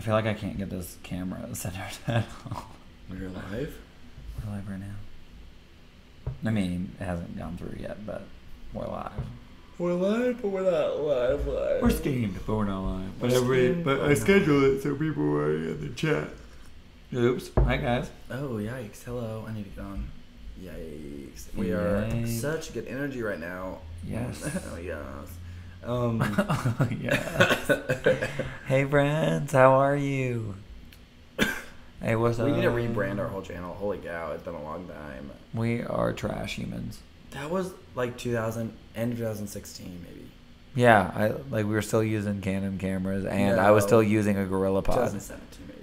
feel like I can't get this camera centered at all. We're live? We're live right now. I mean, it hasn't gone through yet, but we're live. We're live, but we're not live. We're steamed, but we're not live. But I scheduled it so people were already in the chat. Oops. Hi, guys. Oh, yikes. Hello. I need to get on. Yikes. We are such good energy right now. Yes. Oh, yes. Yes. Hey, friends. How are you? Hey, what's up? We need to rebrand our whole channel. Holy cow. It's been a long time. We are trash humans. That was like end of 2016, maybe. Yeah, we were still using Canon cameras, and I was still using a GorillaPod. 2017, maybe.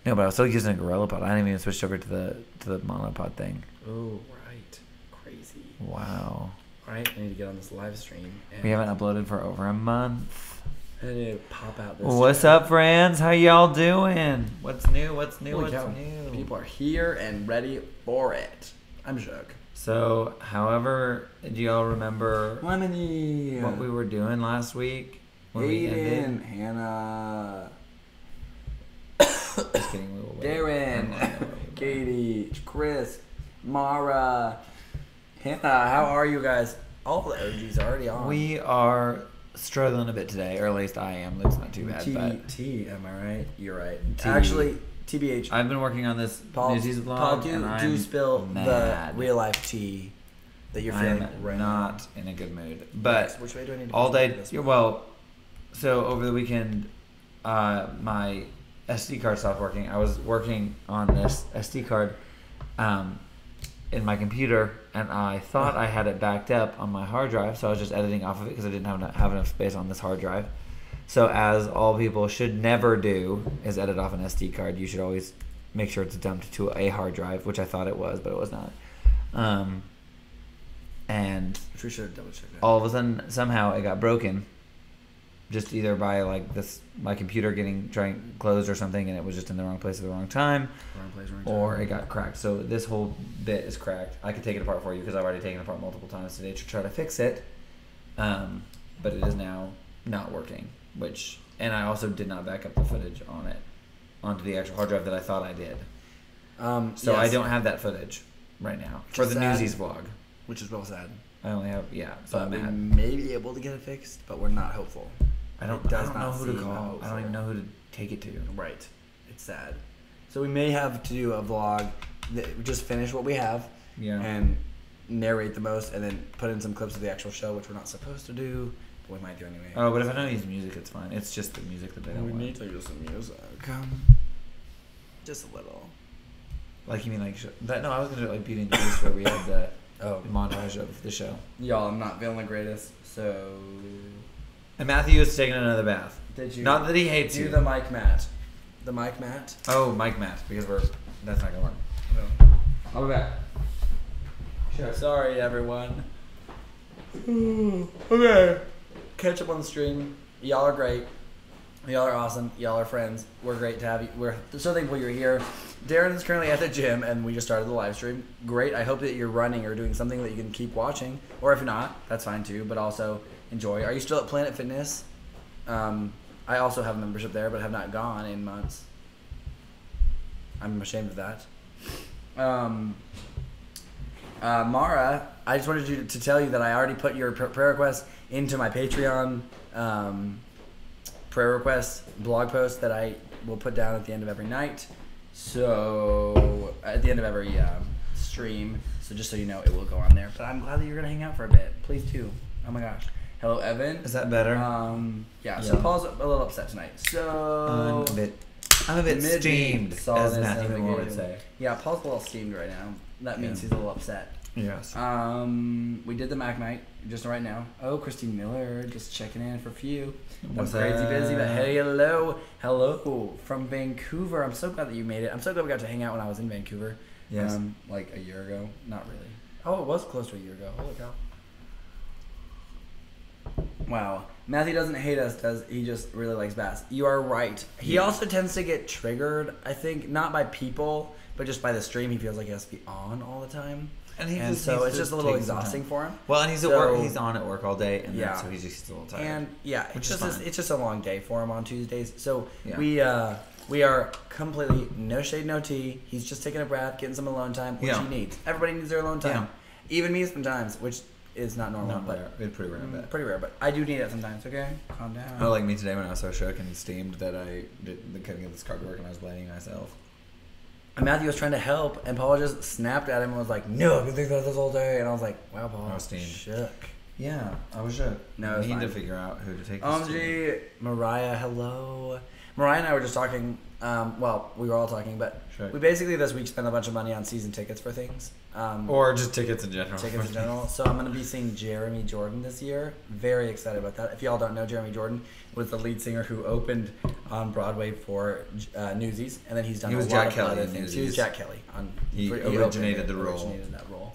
No, but I was still using a GorillaPod. I didn't even switch over to the monopod thing. Oh, right. Crazy. Wow. All right, I need to get on this live stream. We haven't uploaded for over a month. I need to pop out this. What's up, friends? How y'all doing? What's new? What's new? Holy What's cow. new? People are here and ready for it. I'm shook. So, however, do y'all remember Lemony. what we were doing last week? When we Aiden, ended? Hannah, Just kidding. We will wait. Darren, Katie, Chris, Mara, Hannah. How are you guys? All the OGs are already on. We are struggling a bit today, or at least I am. It's not too bad. But T, am I right? You're right. T. Actually, TBH. I've been working on this Paul, Newsies vlog, Paul, and I'm do spill mad. the real life tea that you're feeling I'm right not in a good mood. But which way do I need to all put day, this? well, so over the weekend, my SD card stopped working. I was working on this SD card in my computer, and I thought I had it backed up on my hard drive, so I was just editing off of it because I didn't have enough space on this hard drive. So as all people should never do is edit off an SD card. You should always make sure it's dumped to a hard drive, which I thought it was, but it was not. And We should have double checked that. all of a sudden, somehow it got broken. Just either by my computer trying closed or something, and it was just in the wrong place at the wrong time, Wrong place, wrong or time. it got cracked. So this whole bit is cracked. I could take it apart for you because I've already taken it apart multiple times today to try to fix it. But it is now not working. And I also did not back up the footage onto the actual hard drive that I thought I did. So yes. I don't have that footage right now for the sad. Newsies vlog. Which is well sad. I only have so I'm But we mad. may be able to get it fixed, but we're not hopeful. I don't know who to call. I don't even know who to take it to. Right. It's sad. So we may have to do a vlog that just finish what we have and narrate the most, and then put in some clips of the actual show, which we're not supposed to do, but we might do anyway. Oh, but if I don't use music, it's fine. It's just the music that they don't want. need to use some music. Just a little. Like, you mean like... No, I was going to do like Beauty and the Beast where we had the montage of the show. Y'all, I'm not feeling the greatest, so... And Matthew is taking another bath. Did you... Not that he hates you. Do the mic mat. The mic mat? Oh, mic mat, because that's not going to work. No. I'll be back. Sure. Sorry, everyone. Okay. Catch up on the stream. Y'all are great. Y'all are awesome. Y'all are friends. We're great to have you. We're so thankful you're here. Darren is currently at the gym, and we just started the live stream. Great. I hope that you're running or doing something that you can keep watching. Or if not, that's fine too. But also enjoy. Are you still at Planet Fitness? I also have a membership there, but have not gone in months. I'm ashamed of that. Mara, I just wanted to tell you that I already put your prayer request into my Patreon prayer request blog post that I will put down at the end of every night. So, at the end of every stream. So just so you know, it will go on there. But I'm glad that you're going to hang out for a bit. Please do. Oh my gosh. Hello, Evan. Is that better? Yeah, so Paul's a little upset tonight. So... I'm a bit steamed, as Matthew would say. Yeah, Paul's a little steamed right now. That means he's a little upset. Yes. We did the Mac night just right now. Oh, Christine Miller just checking in for a few. What's I'm crazy up? busy, but hey, hello from Vancouver. I'm so glad that you made it. I'm so glad we got to hang out when I was in Vancouver. Yes. Like a year ago. Not really. Oh, it was close to a year ago. Holy cow. Wow. Matthew doesn't hate us, does he? Just really likes bass. You are right. He also tends to get triggered, I think, not by people, but just by the stream. He feels like he has to be on all the time. And he and just so needs it's to just a little take some exhausting time. for him. Well, and he's at So- work. He's on at work all day, and Yeah. so he's just a little tired. And yeah, Which it's is just fine. it's just a long day for him on Tuesdays. So Yeah. we are completely no shade, no tea. He's just taking a breath, getting some alone time, which Yeah. he needs. Everybody needs their alone time. Even me sometimes, which is not normal, Not but rare. It's pretty rare, I bet. pretty rare. But I do need it sometimes. Okay, calm down. Oh, like me today when I was so shook and steamed that I couldn't get this card to work and I was blaming myself. And Matthew was trying to help, and Paul just snapped at him and was like, "No, I've been thinking about this all day." And I was like, "Wow, Paul, I was steamed. shook." Yeah, I was shook. No, I it's need to fine. figure out who to take this to. OMG, Mariah, hello. Mariah and I were just talking. Well, we were all talking, but Sure. we basically this week spent a bunch of money on season tickets for things. Or just tickets in general. Tickets in general. So I'm going to be seeing Jeremy Jordan this year. Very excited about that. If y'all don't know, Jeremy Jordan was the lead singer who opened on Broadway for Newsies, and then he's done He was a Jack lot Kelly of other in things. He Newsies. was Jack Kelly. He opened originated it, the role. Originated that role.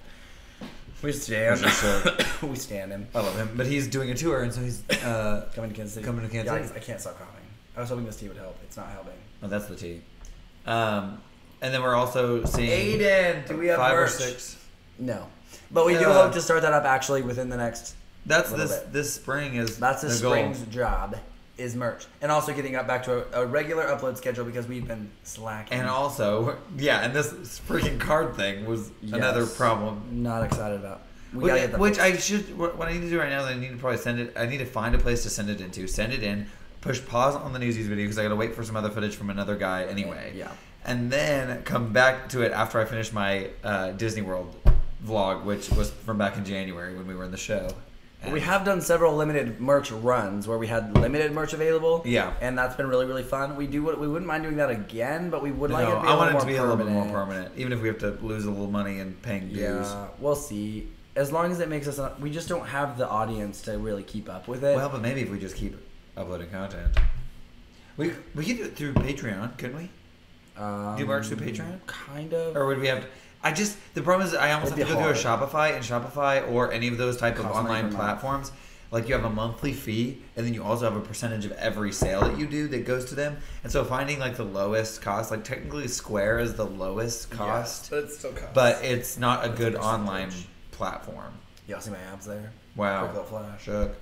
We stand. Which is so- We stand him. I love him, but he's doing a tour, and so he's Coming to Kansas City. Coming to Kansas Yikes, City. I can't stop coughing. I was hoping this tea would help. It's not helping. Oh, that's the tea. And then we're also seeing Aiden, do we have 5 or merch? 6. No. But we do Yeah. hope to start that up actually within the next... That's Little this bit. this spring is That's the the goal. spring's job, is merch. And also getting up back to a regular upload schedule because we've been slacking. And also, yeah, and this freaking card thing was another Yes. problem. Not excited about. We gotta get that Which fixed. I should. What I need to do right now is I need to probably send it. I need to find a place to send it into. Send it in. Push pause on the Newsies video because I gotta wait for some other footage from another guy anyway. Yeah. And then come back to it after I finish my Disney World vlog, which was from back in January when we were in the show. And We have done several limited merch runs where we had limited merch available. Yeah. And that's been really, really fun. We wouldn't mind doing that again, but we would like it to No, be I a want little it to more be a little bit more permanent. permanent, even if we have to lose a little money in paying dues. Yeah, we'll see. As long as it makes us, we just don't have the audience to really keep up with it. Well, but maybe if we just keep uploading content, we could do it through Patreon, couldn't we? Do merch through Patreon? Kind of. Or would we have? The problem is I almost It'd have to be go through a Shopify, and Shopify or any of those type of Costs money online per month. platforms. Like you have a monthly fee, and then you also have a percentage of every sale that you do that goes to them. And so finding like the lowest cost, like technically Square is the lowest cost, but it still costs. but it's not a good a online percentage. platform. Y'all see my abs there? Wow. Quick little flash. Shook.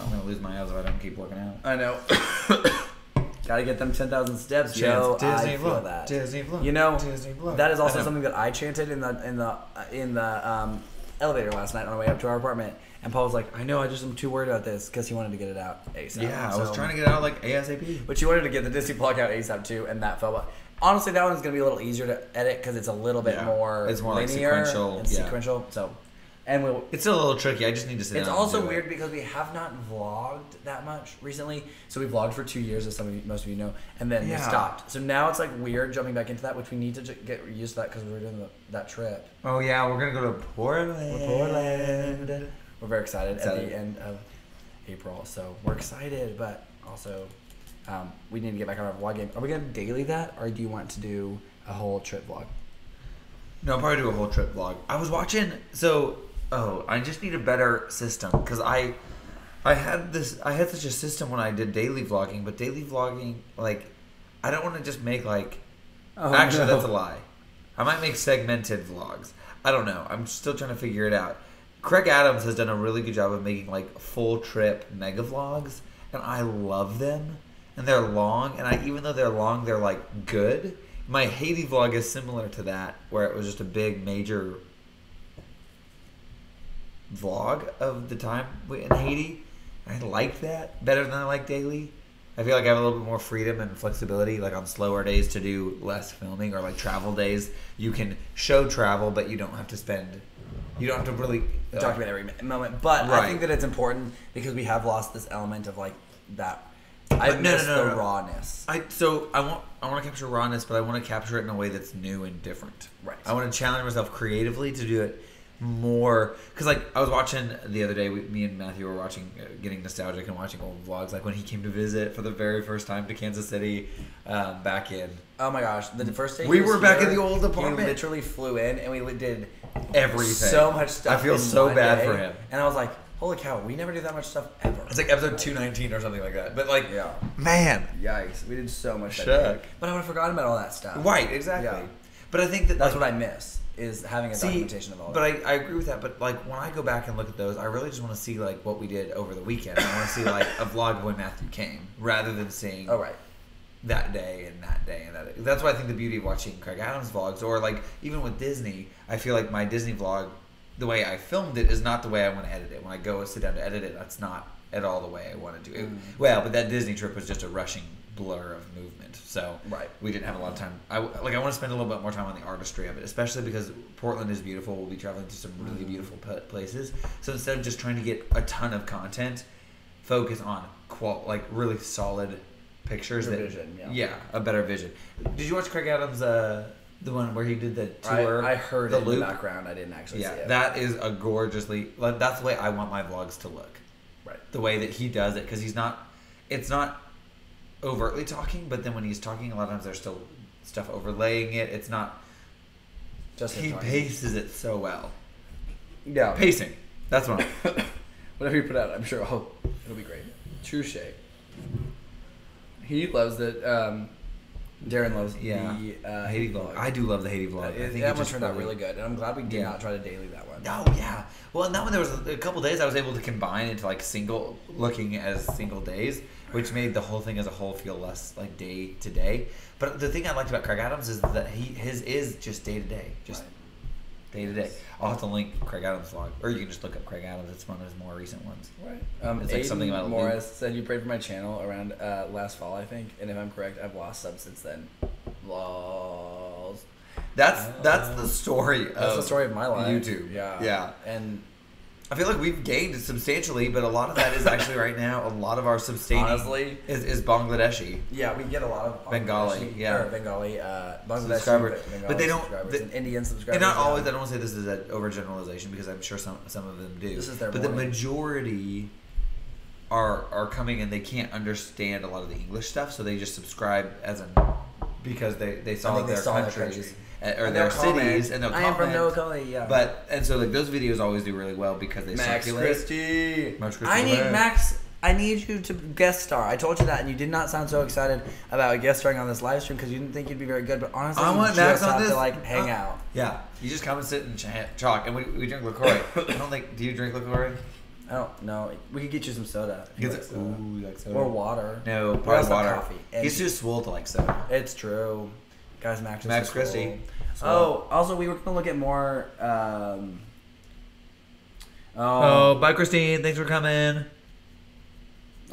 I'm gonna lose my abs if I don't keep working out. I know. Gotta get them 10,000 steps, Joe. I feel that. Disney vlog. You know, Disney vlog. that is I also know. something that I chanted in the elevator last night on our way up to our apartment. And Paul was like, "I know, I just am too worried about this," because he wanted to get it out ASAP. Yeah, I was trying to get out like ASAP. But you wanted to get the Disney vlog out ASAP too, and that fell. Honestly, that one's gonna be a little easier to edit because it's a little bit Yeah. more. It's more like linear sequential, and yeah. sequential. So, and we'll. It's still a little tricky. I just need to sit It's down. also and do weird it. because we have not vlogged that much recently. So we vlogged for 2 years, as most of you know, and then we Yeah. stopped. So now it's like weird jumping back into that, which we need to get used to that because we were doing that trip. Oh yeah, we're gonna go to Portland. We're very excited at Excited. the end of April, so we're excited, but also we need to get back on our vlog game. Are we gonna daily that, or do you want to do a whole trip vlog? No, I'll probably do a whole trip vlog. I was watching. I just need a better system because I had such a system when I did daily vlogging, but daily vlogging, like, I don't want to just make like. Actually, that's a lie. I might make segmented vlogs. I don't know. I'm still trying to figure it out. Craig Adams has done a really good job of making like full trip mega vlogs, and I love them. And they're long, and even though they're long, they're like good. My Haiti vlog is similar to that, where it was just a big major vlog of the time in Haiti. I like that better than I like daily. I feel like I have a little bit more freedom and flexibility, like on slower days to do less filming, or like travel days. You can show travel, but you don't have to really Document every moment, but I Right. think that it's important because we have lost this element of like that. I miss the rawness. I want to capture rawness, but I want to capture it in a way that's new and different. Right. I want to challenge myself creatively to do it more, because like I was watching the other day, me and Matthew were watching, getting nostalgic and watching old vlogs, like when he came to visit for the very first time to Kansas City, back in. Oh my gosh! The first day We he was were back here, in the old apartment. He literally flew in, and we did Everything. so much stuff. I feel in so one bad day, for him. And I was like, "Holy cow! We never do that much stuff ever." It's like episode 219 or something like that. But like, Yeah. man, Yikes! We did so much. That Shook. day. But I would have forgotten about all that stuff. right, exactly. Yeah. But I think that That's like, what I miss. is having a documentation of all but that. I agree with that. But like when I go back and look at those, I really just want to see like what we did over the weekend. I want to see like a vlog of when Matthew came, rather than seeing that day and that day and that day. That's why I think the beauty of watching Craig Adams vlogs, or like even with Disney, I feel like my Disney vlog, the way I filmed it is not the way I want to edit it. When I go sit down to edit it, that's not at all the way I want to do it. Well, but that Disney trip was just a rushing blur of movement, so we didn't have a lot of time. I want to spend a little bit more time on the artistry of it, especially because Portland is beautiful. We'll be traveling to some really beautiful places, so instead of just trying to get a ton of content, focus on really solid pictures. Vision, a better vision. Did you watch Craig Adams' the one where he did the tour? I heard it in the background. I didn't actually see it. That is a gorgeously. That's the way I want my vlogs to look. Right. The way that he does it, because it's not overtly talking, but then when he's talking, a lot of times there's still stuff overlaying it. It's not just he paces it so well. Yeah, pacing. That's what. Whatever you put out, I'm sure it'll be great. Touche. He loves it. Darren loves the Haiti vlog. I do love the Haiti vlog. I think that one turned out really good, and I'm glad we did not try to daily that one. Oh yeah. Well, and that one there was a couple days I was able to combine into like looking as single days, which made the whole thing as a whole feel less like day to day. But the thing I liked about Craig Adams is that his is just day to day, just day to day. I'll have to link Craig Adams' vlog, or you can just look up Craig Adams. It's one of his more recent ones. Right. It's like something about Morris said you prayed for my channel around last fall, I think, and if I'm correct, I've lost subs since then. Lost. That's the story. That's the story of my life. YouTube. Yeah. And I feel like we've gained substantially, but a lot of that is actually right now. A lot of our sustaining is Bangladeshi. Yeah, we get a lot of Bengali. Bangladeshi subscribers, but they don't. And Indian subscribers. And not always. I don't want to say this is an overgeneralization because I'm sure some of them do. This is their the majority are coming and they can't understand a lot of the English stuff, so they just subscribe because they saw their countries. Or their cities, and they'll comment. I am from Noakoli, and so like those videos always do really well because they circulate. Max Christie. I need you to guest star. I told you that, and you did not sound so excited about guest starring on this live stream because you didn't think you'd be very good. But honestly, I want Max on this. To hang out. Yeah, you just come and sit and talk, and we drink LaCroix. I don't think. Do you drink LaCroix? I don't know. We could get you some soda. You like soda. Or water. No, probably water. Coffee. He's too swole to like soda. It's true. Guys, Max Christie. Oh, also, we were going to look at more... bye, Christine. Thanks for coming.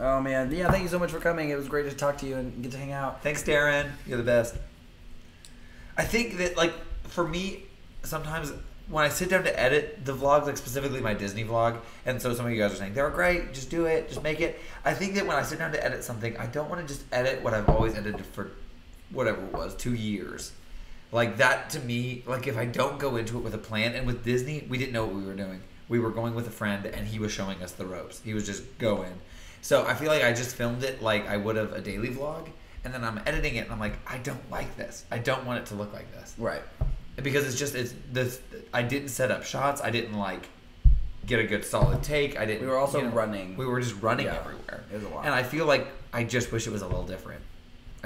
Oh, man. Yeah, thank you so much for coming. It was great to talk to you and get to hang out. Thanks, Darren. You're the best. I think that, like, for me, sometimes when I sit down to edit the vlogs, like specifically my Disney vlog, and so some of you guys are saying, they're great, just do it, just make it. I think that when I sit down to edit something, I don't want to just edit what I've always edited for whatever it was, 2 years. Like that to me, like if I don't go into it with a plan, and with Disney, we didn't know what we were doing. We were going with a friend and he was showing us the ropes. He was just going. So I feel like I just filmed it like I would have a daily vlog, and then I'm editing it and I'm like, I don't like this. I don't want it to look like this. Right. Because it's this. I didn't set up shots. I didn't like get a good solid take. I didn't. We were also running. We were just running everywhere. It was a lot. And I feel like I just wish it was a little different.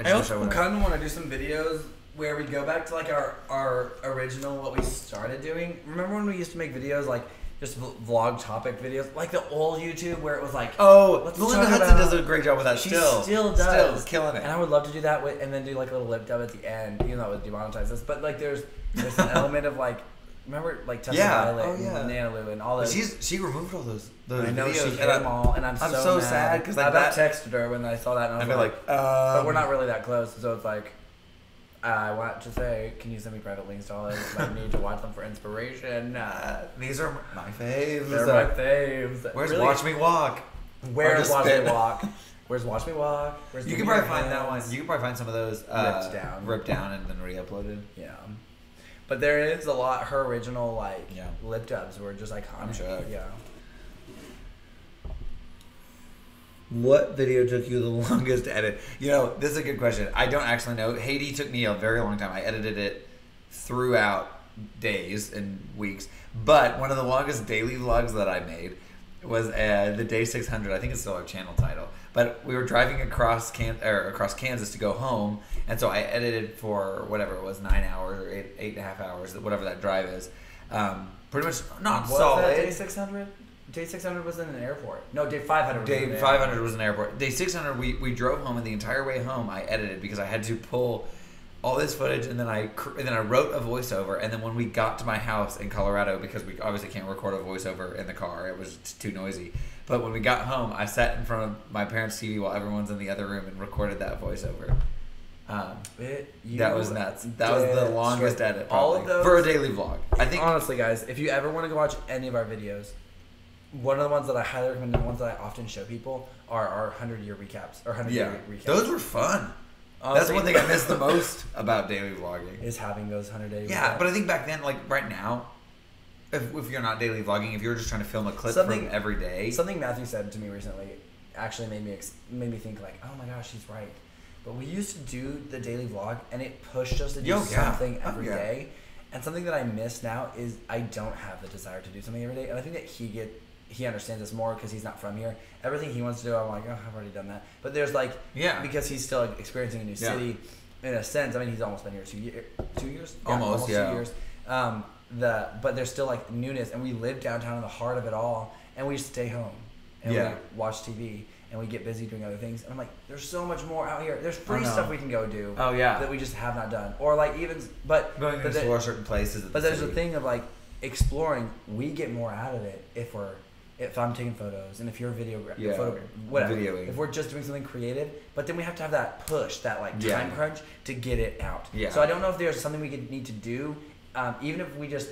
I also kind of want to do some videos where we go back to like our original, what we started doing. Remember when we used to make videos like just vlog topic videos, like the old YouTube where it was like, Melinda Hudson does a great job with that. She still does, killing it. And I would love to do that and then do like a little lip dub at the end, even though it would demonetize us. But like there's an element of like, remember like Tessa Violet and Nanalu and all those. She removed all those I know videos. she hit them all, and I'm so sad because I about texted her when I saw that, and I was like, but we're not really that close, so it's like, I want to say, can you send me private links to all this? I need to watch them for inspiration. These are my faves. They're my faves. Where's Watch Me Walk? Where's Watch Me Walk? Where's Watch Me Walk? You can probably find that one. You can probably find some of those ripped down and then re-uploaded. Yeah. But there is a lot. Her original lip dubs were just iconic. I'm sure. Yeah. What video took you the longest to edit? This is a good question. I don't actually know. Haiti took me a very long time. I edited it throughout days and weeks. But one of the longest daily vlogs that I made was the Day 600. I think it's still our channel title. But we were driving across across Kansas to go home, and so I edited for whatever it was, 9 hours or eight and a half hours, whatever that drive is. Pretty much not Was solid. that Day 600? Day 600 was in an airport. No, Day 500 was in an Day airport. 500 was an airport. Day 600, we drove home, and the entire way home, I edited because I had to pull all this footage, and then I wrote a voiceover, and then when we got to my house in Colorado, because we obviously can't record a voiceover in the car, it was too noisy. But when we got home, I sat in front of my parents' TV while everyone's in the other room and recorded that voiceover. That was nuts. That was the longest edit, probably, all of those, for a daily vlog. I think honestly, guys, if you ever want to go watch any of our videos, one of the ones that I highly recommend, and the ones that I often show people, are our 100-year recaps or 100-year recaps. Those were fun. That's one thing I miss the most about daily vlogging. Is having those 100-day. Yeah, but I think back then, like right now, if you're not daily vlogging, if you're just trying to film a clip from every day. Something Matthew said to me recently actually made me think like, oh my gosh, he's right. But we used to do the daily vlog, and it pushed us to do something every day. And something that I miss now is I don't have the desire to do something every day. And I think that he understands this more because he's not from here. Everything he wants to do, I'm like, oh, I've already done that. But there's like, because he's still like, experiencing a new city, in a sense. I mean, he's almost been here 2 years. Yeah, almost 2 years. But there's still like newness, and we live downtown in the heart of it all, and we stay home and we watch TV. And we get busy doing other things. And I'm like, there's so much more out here. There's free stuff we can go do. Oh, yeah. That we just have not done. Or like even, going to explore certain places. But there's a thing of like exploring. We get more out of it if I'm taking photos, and if you're whatever. Videoing. If we're just doing something creative. But then we have to have that push, that like time crunch to get it out. Yeah. So I don't know if there's something we could need to do, even if we just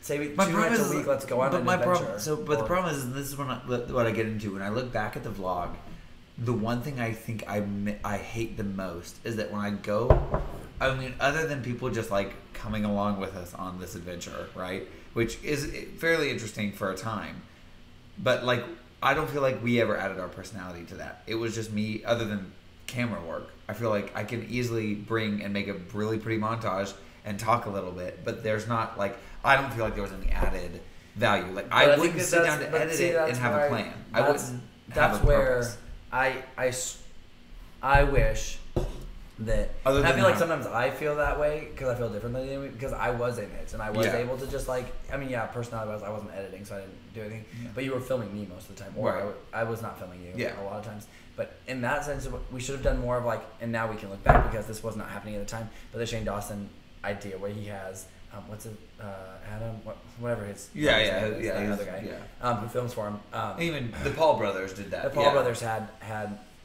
say 2 minutes a week, let's go on an adventure. The problem is, this is what I get into. When I look back at the vlog, the one thing I think I hate the most is that when I go, I mean, other than people just like coming along with us on this adventure, right? Which is fairly interesting for a time. But like, I don't feel like we ever added our personality to that. It was just me, other than camera work. I feel like I can easily bring and make a really pretty montage and talk a little bit, but there's not like, I don't feel like there was any added value. Like, I wouldn't sit down to edit it and have a plan. I wouldn't have a purpose. I wish that, and I feel like sometimes I feel that way because I feel differently than because I was in it and I was able to just like, I mean, personality wise I wasn't editing, so I didn't do anything, but you were filming me most of the time, or I was not filming you a lot of times. But in that sense, we should have done more of like, and now we can look back because this was not happening at the time, but the Shane Dawson idea where he has what's it, Adam, whatever his another guy who films for him. Even the Paul brothers did that. The Paul brothers had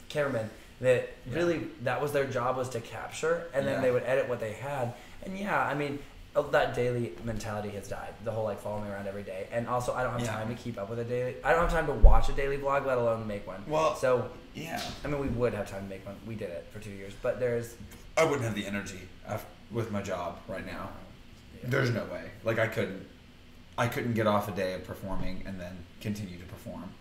cameramen that really, that was their job, was to capture, and then they would edit what they had. And I mean, that daily mentality has died. The whole like follow me around every day, and also I don't have time to keep up with a daily. I don't have time to watch a daily vlog, let alone make one. Well, so I mean, we would have time to make one. We did it for 2 years, but I wouldn't have the energy with my job right now. There's no way. Like, I couldn't get off a day of performing and then continue to perform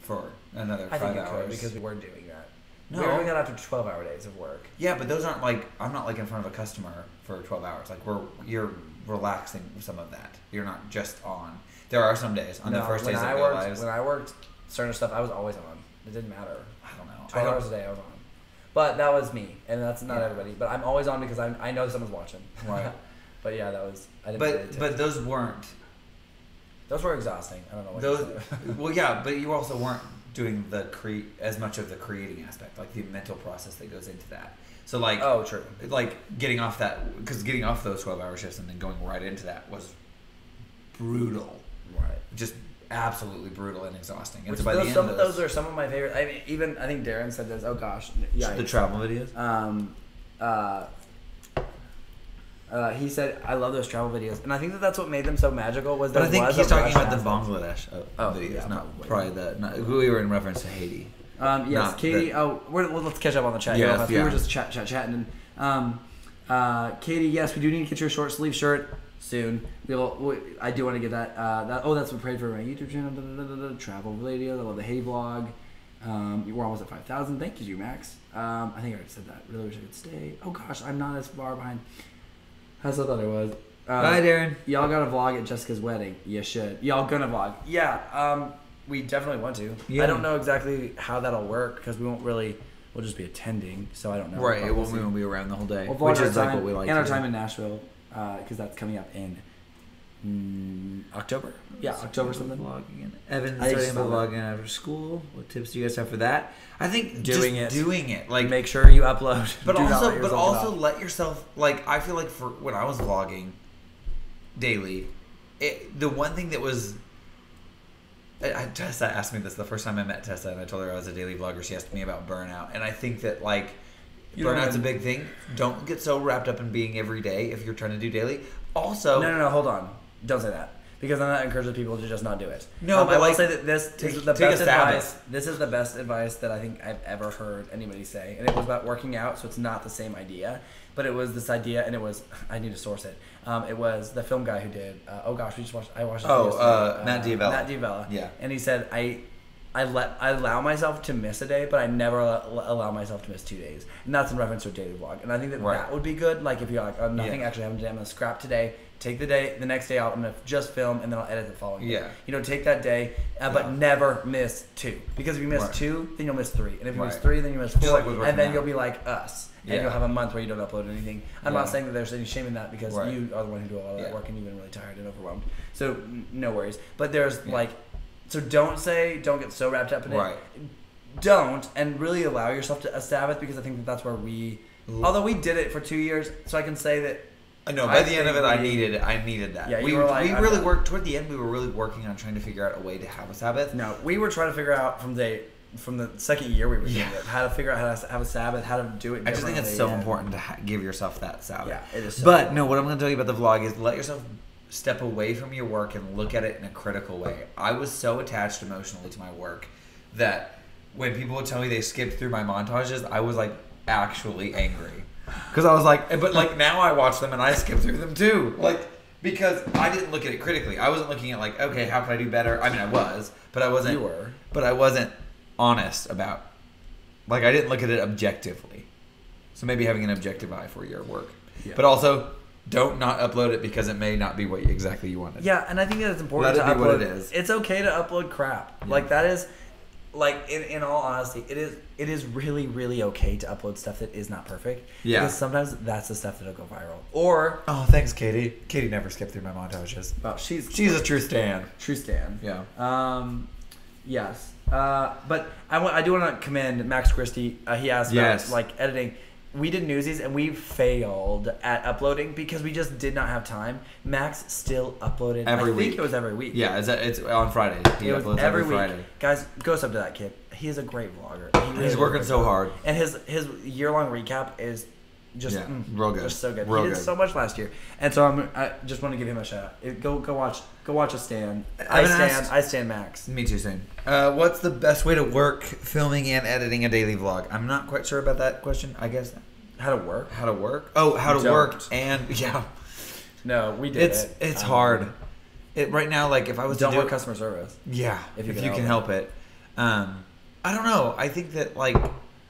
for another 5 hours. Because we were doing that. No. We were doing that after 12-hour days of work. Yeah, but those aren't like, I'm not like in front of a customer for 12 hours. Like, you're relaxing some of that. You're not just on. There are some days on the first days of our lives. When I worked certain stuff, I was always on. It didn't matter. I don't know. 12 hours a day, I was on. But that was me, and that's not everybody. But I'm always on because I know someone's watching. Right. But that was. I didn't. But those weren't. Those were exhausting. I don't know what. Those. Well, yeah, but you also weren't doing as much of the creating aspect, like the mental process that goes into that. So like. Oh, true. Like getting off because getting off those 12-hour shifts and then going right into that was brutal. Right. Just absolutely brutal and exhausting. And so by the end of those are some of my favorite. I mean, I think Darren said this. Oh gosh. Yeah. The travel videos. He said, "I love those travel videos," and I think that's what made them so magical. But I think he's talking about the Bangladesh videos, not we were in reference to Haiti. Yes, Katie. Let's catch up on the chat. Yes, we were just chatting. Katie, yes, we do need to get your short sleeve shirt soon. I do want to get that. That's what prayed for my YouTube channel. Travel videos. I love the Haiti vlog. We're almost at 5,000. Thank you, Max. I think I already said that. Really wish I could stay. Oh gosh, I'm not as far behind. That's what I thought I was. Bye, Darren. Y'all gotta vlog at Jessica's wedding. You should. Y'all gonna vlog. Yeah, we definitely want to. Yeah. I don't know exactly how that'll work because we won't really. We'll just be attending, so I don't know. Right, we won't be around the whole day, We'll which vlog is our like time, what we like. and to our do. time in Nashville, because that's coming up in October. Yeah, October something. Vlogging. Evan's I starting just about love vlogging after school. What tips do you guys have for that? I think Doing it, like, Make sure you upload. but Do not also, let yourself off. let yourself, like, I feel like for when I was vlogging daily, the one thing that was, Tessa asked me this the first time I met Tessa, and I told her I was a daily vlogger. She asked me about burnout, and I think that, like, burnout's a big thing. Don't get so wrapped up in being every day if you're trying to do daily. Also, No, hold on. Don't say that. Because then that encourages people to just not do it. No, but I will like, say that this is the take a best stab advice. This is the best advice that I think I've ever heard anybody say, and it was about working out. So it's not the same idea, but it was this idea, and it was I need to source it. It was the film guy who did. Oh gosh, we just watched. I watched. Matt Diavella. Matt Diavella. Yeah. And he said I allow myself to miss a day, but I never allow myself to miss 2 days. And that's in reference to a daily vlog. And I think that that would be good. Like if you're like, oh, nothing actually happened today, I'm going to scrap today, take the next day out, I'm going to just film, and then I'll edit the following day. Yeah. You know, take that day, but never miss 2. Because if you miss 2, then you'll miss 3. And if you miss 3, then you miss 4. like with and then out. you'll be like us. And you'll have a month where you don't upload anything. I'm not saying that there's any shame in that because you are the one who do a lot of that work and you've been really tired and overwhelmed. So no worries. But there's like... So don't get so wrapped up in it. Right. Don't, and really allow yourself to a Sabbath, because I think that's where although we did it for 2 years, so I can say that. No, by the end of it, I needed that. Yeah, we really worked toward the end. We were really working on trying to figure out a way to have a Sabbath. No, we were trying to figure out from the second year we were doing it, how to figure out how to have a Sabbath, how to do it. I just think it's so important to give yourself that Sabbath. Yeah, it is. But no, what I'm going to tell you about the vlog is let yourself step away from your work and look at it in a critical way. I was so attached emotionally to my work that when people would tell me they skipped through my montages, I was like actually angry. Because I was like, but like now I watch them and I skip through them too. Like, because I didn't look at it critically. I wasn't looking at like, okay, how can I do better? I mean, I was, but I wasn't. You were. But I wasn't honest about, like, I didn't look at it objectively. So maybe having an objective eye for your work. Yeah. But also, don't not upload it because it may not be what exactly you wanted. Yeah, and I think that it's important Let to it be upload. what it is. It's okay to upload crap. Yeah. Like that is, like in all honesty, it is really, really okay to upload stuff that is not perfect. Yeah. Because sometimes that's the stuff that'll go viral. Or thanks, Katie. Katie never skipped through my montages. Well, she's a true stan. True stan. Yeah. Yes. But I do want to commend Max Christie. He asked about like editing. We did Newsies and we failed at uploading because we just did not have time. Max still uploaded every week. I think it was every week. Yeah, it's on Friday. He uploads every week. Friday. Guys, go sub to that kid. He is a great vlogger. He's working so hard. And his year-long recap is just real good. Just so good. Real he did good. so much last year. And so I just want to give him a shout out. Go watch a Stan. I stand Max. Me too, same. What's the best way to work filming and editing a daily vlog? I'm not quite sure about that question. I guess how to work. Oh, how to work and No, we did it. It's hard. Right now, like if I was don't to do work customer service. Yeah, if you can help it. I don't know. I think that like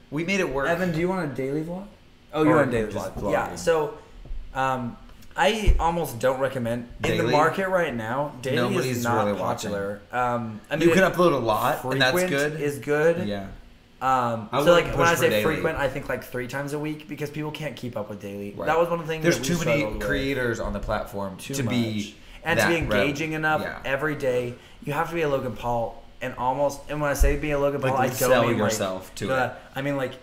we made it work. Evan, do you want a daily vlog? Oh, you want a daily vlog? Yeah. So, I almost don't recommend daily? In the market right now. Daily Nobody's is not really popular. I mean, you can upload a lot, and that's good. Is good. Yeah. So like when I say frequent, I think like 3 times a week because people can't keep up with daily. Right. That was one of the things. There's too many creators on the platform to be engaging enough every day. You have to be a Logan Paul, and when I say be a Logan Paul, I don't sell mean yourself to it. I mean like.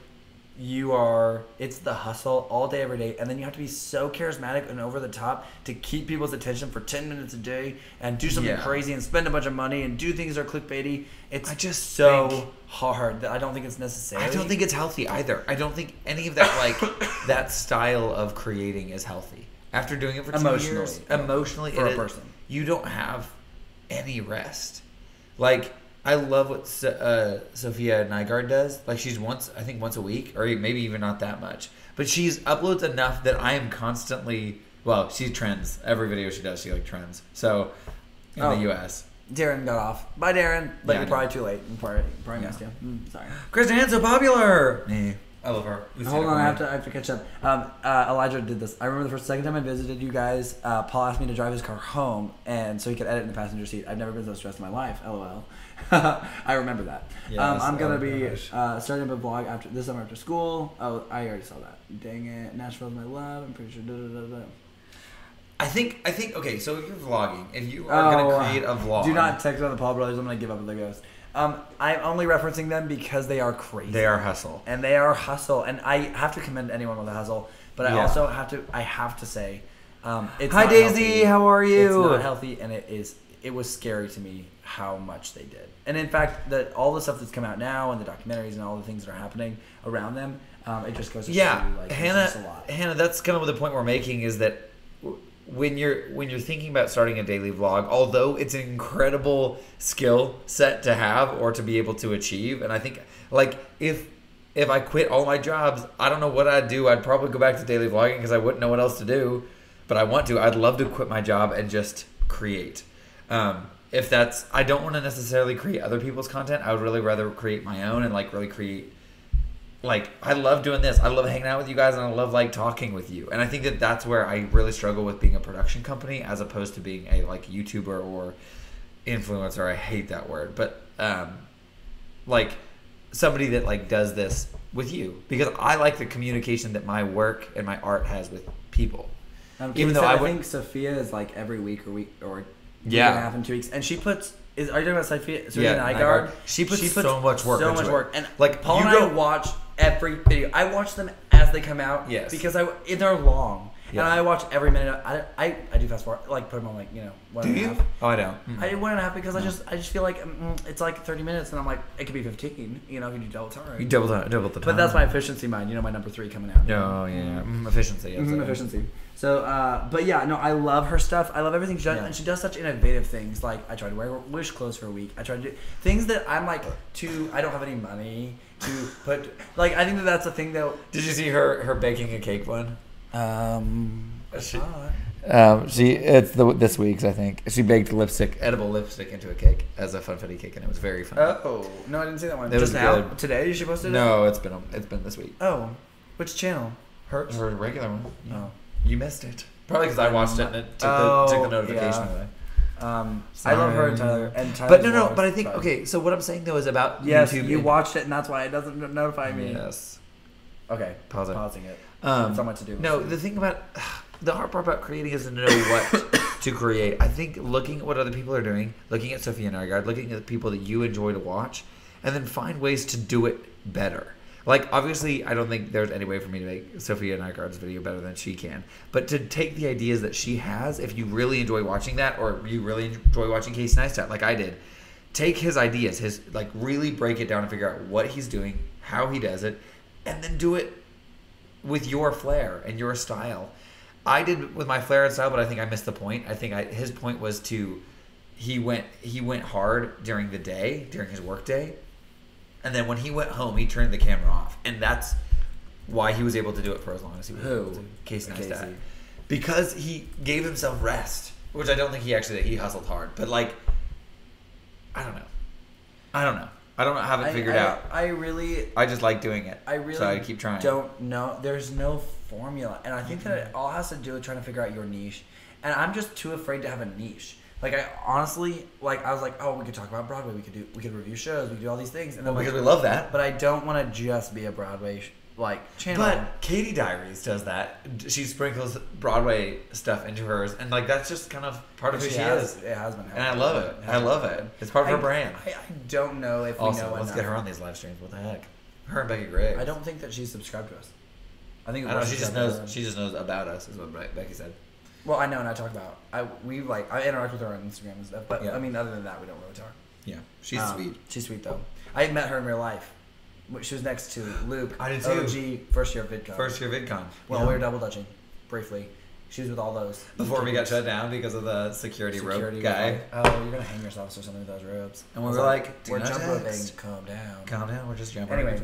It's the hustle all day, every day, and then you have to be so charismatic and over the top to keep people's attention for 10 minutes a day and do something crazy and spend a bunch of money and do things that are clickbaity. It's just so hard that I don't think it's necessary. I don't think it's healthy either. I don't think any of that that style of creating is healthy. After doing it for 2 years, emotionally, for a person, you don't have any rest. Like. I love what Sophia Nygaard does. Like she's once a week, or maybe even not that much. But she's uploads enough that I am constantly. Well, she trends every video she does. She trends. So in the U.S. Darren got off. Bye, Darren. But you're probably too late. You probably missed him. Sorry. Kristen, so popular. I love her. Hold on, I have to catch up. Elijah did this. I remember the second time I visited you guys, Paul asked me to drive his car home, and so he could edit in the passenger seat. I've never been so stressed in my life. LOL. I remember that. Yes, I'm gonna be starting up a vlog after this summer after school. Oh, I already saw that. Dang it, Nashville's my love. I'm pretty sure. I think. Okay, so if you're vlogging, if you are gonna create a vlog, do not text on the Paul brothers. I'm gonna give up with the ghost. I'm only referencing them because they are crazy. They are hustle. And they are hustle. And I have to commend anyone with a hustle. But I also have to say, it's Hi, not Daisy. healthy. How are you? It's not healthy, and it was scary to me how much they did. And in fact, all the stuff that's come out now and the documentaries and all the things that are happening around them, it just goes to show you, like, it's just a lot. Hannah, that's kind of the point we're making is that when you're thinking about starting a daily vlog, although it's an incredible skill set to have or to be able to achieve, and I think like if I quit all my jobs, I don't know what I'd do. I'd probably go back to daily vlogging because I wouldn't know what else to do. But I want to. I'd love to quit my job and just create. If that's, I don't want to necessarily create other people's content. I would really rather create my own and like really create. Like, I love doing this. I love hanging out with you guys, and I love like talking with you. And I think that that's where I really struggle with being a production company as opposed to being a like YouTuber or influencer. I hate that word, but like somebody that like does this with you, because I like the communication that my work and my art has with people. Even though I think Sophia is like every week or week and a half in 2 weeks, and she puts. Are you talking about Sophia Nygaard? She puts so much work. So much work, and like Paul and I watch every video. I watch them as they come out. Yes, because they're long, and I watch every minute. I do fast forward, like put them on like 1 and a half. Oh, I don't. I do 1.5 because I just feel like it's like 30 minutes, and I'm like it could be 15. You know, if you do double time. You double the time. But that's my efficiency mind. You know, my number 3 coming out. Oh yeah, efficiency. Efficiency. So, but yeah, no, I love her stuff. I love everything she does, and she does such innovative things. Like, I try to wear wish clothes for a week. I try to do things that I'm like, I don't have any money to put. Like, I think that's a thing that. Did you see her baking a cake one? It's this week's, I think. She baked edible lipstick into a cake as a funfetti cake, and it was very fun. Oh no, I didn't see that one. It was now good. Today she posted it. No, it's been this week. Oh, which channel? Her regular one. Yeah. Oh. You missed it. Probably because I watched it and it took the notification away. I love her and Tyler. But no. But I think okay. So what I'm saying though is about YouTube. You watched it, and that's why it doesn't notify me. Yes. Okay. Pausing it. It's so much to do. No, the thing about the hard part about creating is to know what to create. I think looking at what other people are doing, looking at Sophia Nygaard, looking at the people that you enjoy to watch, and then find ways to do it better. Like, obviously, I don't think there's any way for me to make Sophia Nygaard's video better than she can. But to take the ideas that she has, if you really enjoy watching that, or you really enjoy watching Casey Neistat, like I did, take his ideas, really break it down and figure out what he's doing, how he does it, and then do it with your flair and your style. I did with my flair and style, but I think I missed the point. I think his point was he went hard during the day, during his work day. And then when he went home, he turned the camera off. And that's why he was able to do it for as long as he was able to. Casey Neistat. Because he gave himself rest. Which I don't think he hustled hard. But, like, I don't know. I don't have it figured out. I just like doing it. So I keep trying. Don't know. There's no formula. And I think that it all has to do with trying to figure out your niche. And I'm just too afraid to have a niche. Like, I honestly, I was like, oh, we could talk about Broadway. We could review shows. We could do all these things. And then because we love that. But I don't want to just be a Broadway channel. But Katie Diaries does that. She sprinkles Broadway stuff into hers, and that's just kind of part of who she is. It has been. And I love it. I love it. It's part of her brand. I don't know if also, we know let's enough. get her on these live streams. What the heck? Her and Becky Gray. I don't think that she's subscribed to us. I think she just knows about us. Is what Becky said. Well, I know, and I talk about. I interact with her on Instagram and stuff, but I mean, other than that, we don't really talk. Yeah, she's sweet. She's sweet though. I met her in real life. She was next to Luke. I did too. OG first year of VidCon. Well, we were double dutching briefly. She was with all those before we got shut down because of the security rope guy. Like, oh, you're gonna hang yourself or something with those ropes. And we were like, we're jump roping. Calm down. We're just jumping. Anyway,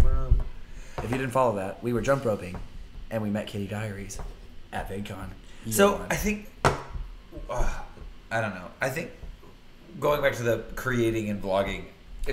if you didn't follow that, we were jump roping, and we met Katie Diaries at VidCon. So I think, I don't know. I think going back to the creating and vlogging,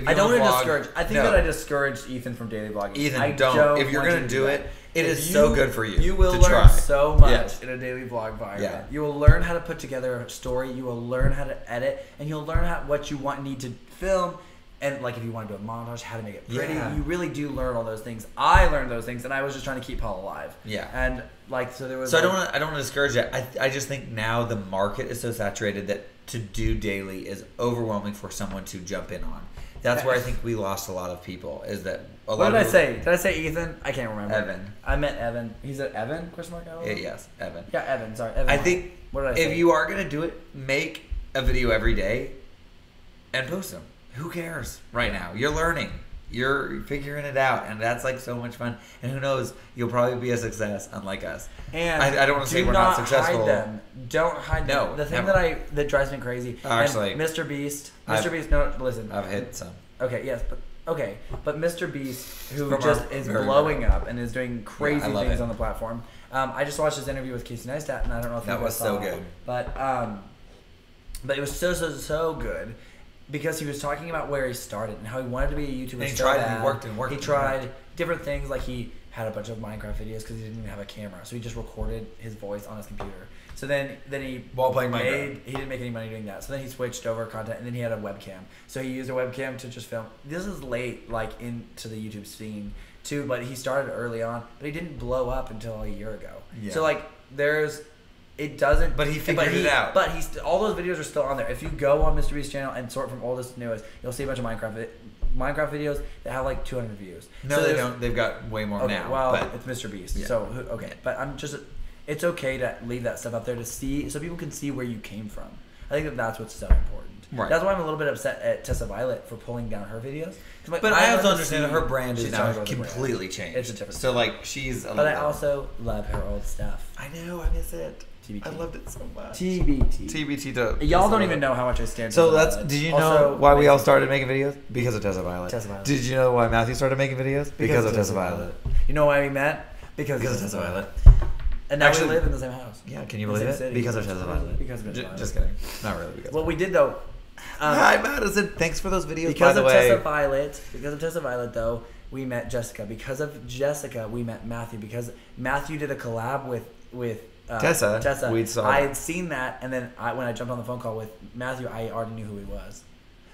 I don't want to vlog, discourage. I think no. that I discouraged Ethan from daily vlogging. Ethan, I don't. If you're want gonna you do that. it, it If is so good for you. You will to learn try. so much Yes. in a daily vlog environment. Yeah. You will learn how to put together a story. You will learn how to edit, and you'll learn what you need to film. And like if you want to do a montage, how to make it pretty. Yeah. You really do learn all those things. I learned those things, and I was just trying to keep Paul alive. Yeah. And so there was. So I don't want to discourage it. I just think now the market is so saturated that to do daily is overwhelming for someone to jump in on. That's where I think we lost a lot of people. Is that a lot? What did of I say? Did I say Ethan? I can't remember. Evan. I meant Evan. He's an Evan? Question mark? Yes, Evan. Yeah, Evan. Sorry, Evan. I think What did I say? if you are gonna do it, make a video every day and post them. Who cares? Right now, you're learning. You're figuring it out, and that's like so much fun. And who knows? You'll probably be a success, unlike us. And I don't want to say we're not successful. Hide them. Don't hide them. No, The thing never. that drives me crazy. Actually, and Mr. Beast. I've- No, listen. I've hit some. Okay, yes, but Mr. Beast, who From just our is very blowing up and is doing crazy I love things it. on the platform. I just watched his interview with Casey Neistat, and I don't know if That you was guys so saw it, good. but it was so good because he was talking about where he started and how he wanted to be a YouTuber. And he so tried and bad. he worked and worked He and tried worked. different things, like he had a bunch of Minecraft videos because he didn't even have a camera, so he just recorded his voice on his computer. So then he While playing Minecraft. he didn't make any money doing that. So then he switched over content, and then he had a webcam. So he used a webcam to just film. This is late, like into the YouTube scene too, but he started early on. But he didn't blow up until a year ago. Yeah. So like it doesn't. But he figured it out. But all those videos are still on there. If you go on Mr. Beast's channel and sort from oldest to newest, you'll see a bunch of Minecraft videos that have like 200 views. No, so they don't. They've got way more Okay, now. well, but it's Mr. Beast. Yeah. So okay, but it's okay to leave that stuff up there to see, so people can see where you came from. I think that's what's so important. Right. That's why I'm a little bit upset at Tessa Violet for pulling down her videos. But I also understand that her brand is She's now talking about the brand. completely changed. It's a different So brand. like she's. But I also love her old stuff. I know. I miss it. TBT. I loved it so much. TBT. TBT to. Y'all don't even know how much I stand. So for that's. Violet. Did you Also, know why we all started making videos? Because of Tessa Violet. Tessa Violet. Did you know why Matthew started making videos? Because of Tessa Violet. You know why we met? Because Because of Tessa Violet. And now Actually- we live in the same house. Yeah, can you In the believe same it? city. Because of Tessa Violet. Because of Tessa Violet. Just kidding. Not really. Because. What we did though. Hi, Madison. Thanks for those videos. Because by the of way. Tessa Violet, though, we met Jessica. Because of Jessica, we met Matthew. Because Matthew did a collab with Tessa. We saw I that. had seen that, and then when I jumped on the phone call with Matthew, I already knew who he was.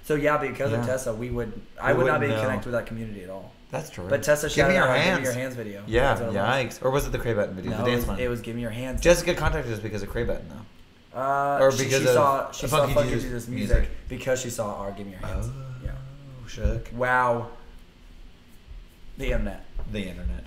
So yeah, because of Yeah. Tessa, I would not be wouldn't know. connected with that community at all. That's true. But Tessa Give me shouted your out our Give hands. Me Your Hands video. Yeah, That's what it was. yikes. Or was it the Cray Button video? No, The dance one. it was Give Me Your Hands. Jessica contacted us because of Cray Button, though. Or because she of saw the Funky Funky Jesus Jesus music because she saw our Give Me Your Hands. Yeah. Oh, shook. Wow. The internet. The internet.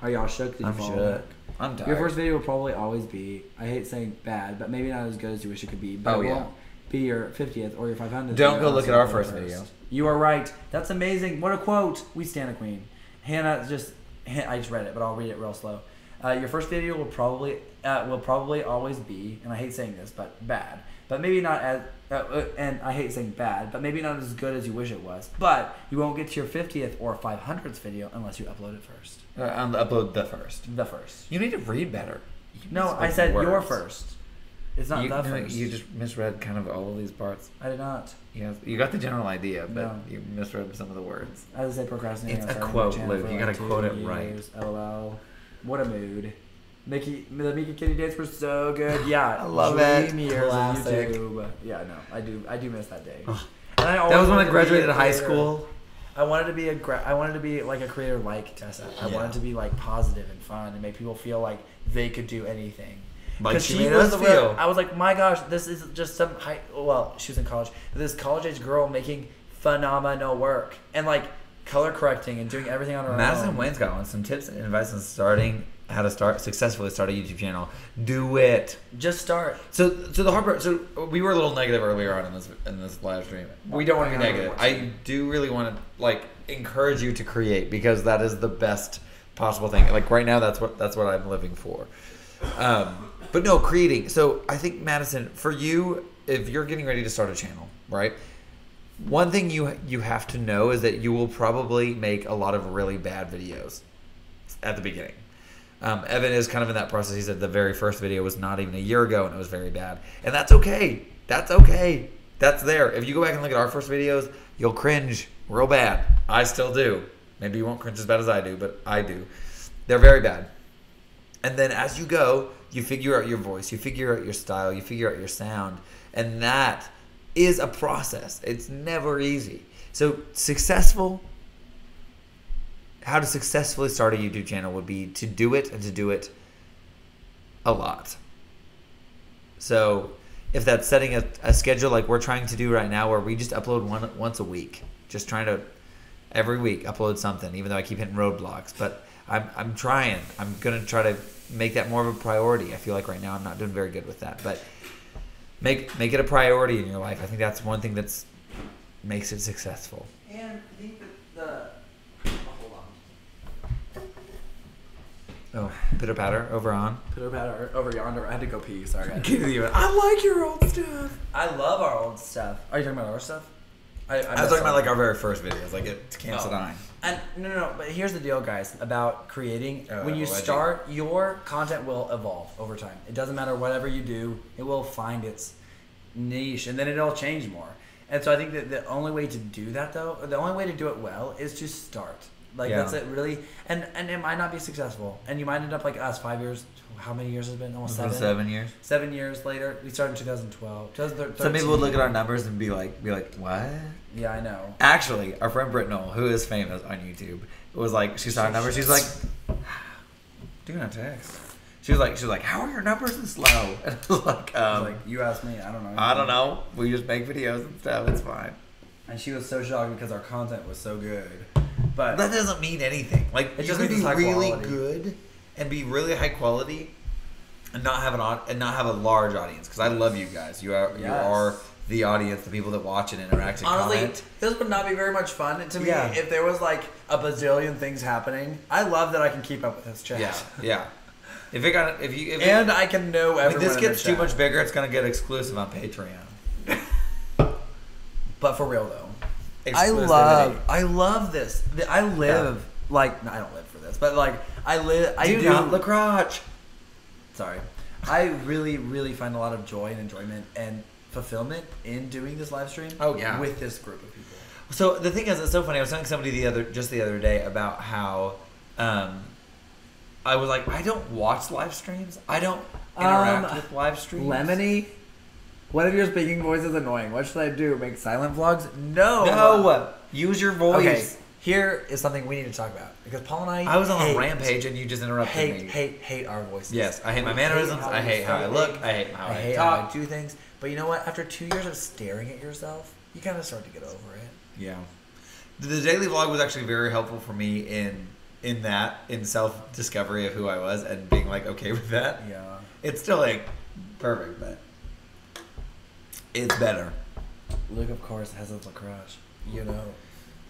Are y'all shook? Did you I'm follow shook. that? I'm tired. Your first video will probably always be, I hate saying bad, but maybe not as good as you wish it could be. But Oh, it yeah. won't be your 50th or your 500th. Don't video go look unless at our you first go video. You are right. That's amazing. What a quote. We stand a queen. Hannah I just read it, but I'll read it real slow. Your first video will probably always be, and I hate saying this, but bad. But maybe not as, and I hate saying bad, but maybe not as good as you wish it was. But you won't get to your 50th or 500th video unless you upload it first. Upload the first. The first. You need to read better. You No, misspelled I said your words. first. It's not the first. You just misread kind of all of these parts. I did not. You got the general idea, but No. you misread some of the words. As I say, procrastinating. It's on a starting quote, my channel Luke. for You like gotta 2 quote it right. years. LOL. What a mood. The Mika Kitty dates were so good. Yeah, I love it. dream years of Classic. YouTube. Yeah, no, I do miss that day. Ugh. And I That always was when wanted I to be graduated a high creator. school. I wanted to be I wanted to be like a creator like Tessa. I Yeah. wanted to be like positive and fun and make people feel like they could do anything. Like 'Cause she made was us the feel. I was like, my gosh, this is just some she was in college. This college age girl making phenomenal work and like color correcting and doing everything on her Madison own. Wayne's got one. Some tips and advice on how to successfully start a YouTube channel. Do it. Just start. So the hard part. So we were a little negative earlier on in this live stream. We don't want to be negative. I do really want to like encourage you to create because that is the best possible thing. Like right now, that's what I'm living for. But no, creating. So I think Madison, for you, if you're getting ready to start a channel, right? One thing you have to know is that you will probably make a lot of really bad videos at the beginning. Evan is kind of in that process. He said the very first video was not even a year ago and it was very bad. And that's okay. That's okay. That's there. If you go back and look at our first videos, you'll cringe real bad. I still do. Maybe you won't cringe as bad as I do, but I do. They're very bad. And then as you go, you figure out your voice, you figure out your style, you figure out your sound, and that is a process. It's never easy. So how to successfully start a YouTube channel would be to do it and to do it a lot. So if that's setting a schedule like we're trying to do right now, where we just upload once a week, just trying to every week upload something, even though I keep hitting roadblocks, but I'm trying. I'm gonna try to make that more of a priority. I feel like right now I'm not doing very good with that, but make it a priority in your life. I think that's one thing that's makes it successful. And I think that hold on. Oh, pitter patter over on. Pitter patter over yonder. I had to go pee. Sorry, guys. I like your old stuff. I love our old stuff. Are you talking about our stuff? I was talking about like our very first videos, like it Camps of Dying. And no. But here's the deal, guys, about creating. When you start, your content will evolve over time. It doesn't matter whatever you do; it will find its niche, and then it'll change more. And so I think that the only way to do that, though, the only way to do it well, is to start. Like that's it, really. And it might not be successful, and you might end up like us, 5 years. How many years has it been? Almost 7. 7 years. 7 years later, we started in 2012. 2013. Some people would look at our numbers and be like, what? Yeah, I know. Actually, our friend Britt Knoll, who is famous on YouTube, was like, she saw our numbers. She's like, do not text. She was like, how are your numbers this low? And I was like, you asked me. I don't know. I don't know. We just make videos and stuff. It's fine. And she was so shocked because our content was so good. But that doesn't mean anything. Like, it you can be really good and be really high quality and not have a large audience. Because I love you guys. You are the audience, the people that watch and interact and honestly, comment. This would not be very much fun to me if there was like a bazillion things happening. I love that I can keep up with this chat. Yeah. I can know everyone. If this gets too much bigger, it's gonna get exclusive on Patreon. But for real though, I love this. I live like I don't live for this, but like I do not look crotch. Sorry, I really, really find a lot of joy and enjoyment and fulfillment in doing this live stream. Oh yeah, with this group of people. So the thing is, it's so funny. I was telling somebody the other day about how I was like, I don't watch live streams. I don't interact with live streams. Lemony, one of your speaking voice is annoying. What should I do? Make silent vlogs? No. Use your voice. Okay. Here is something we need to talk about because Paul and I was on a rampage and you just interrupted me. Hate our voices. Yes, I hate my mannerisms. I hate how I look. I hate how I talk. How I do things. But you know what? After 2 years of staring at yourself, you kind of start to get over it. Yeah. The daily vlog was actually very helpful for me in self-discovery of who I was and being like okay with that. Yeah. It's still like perfect, but it's better. Luke, of course, has a lacrosse.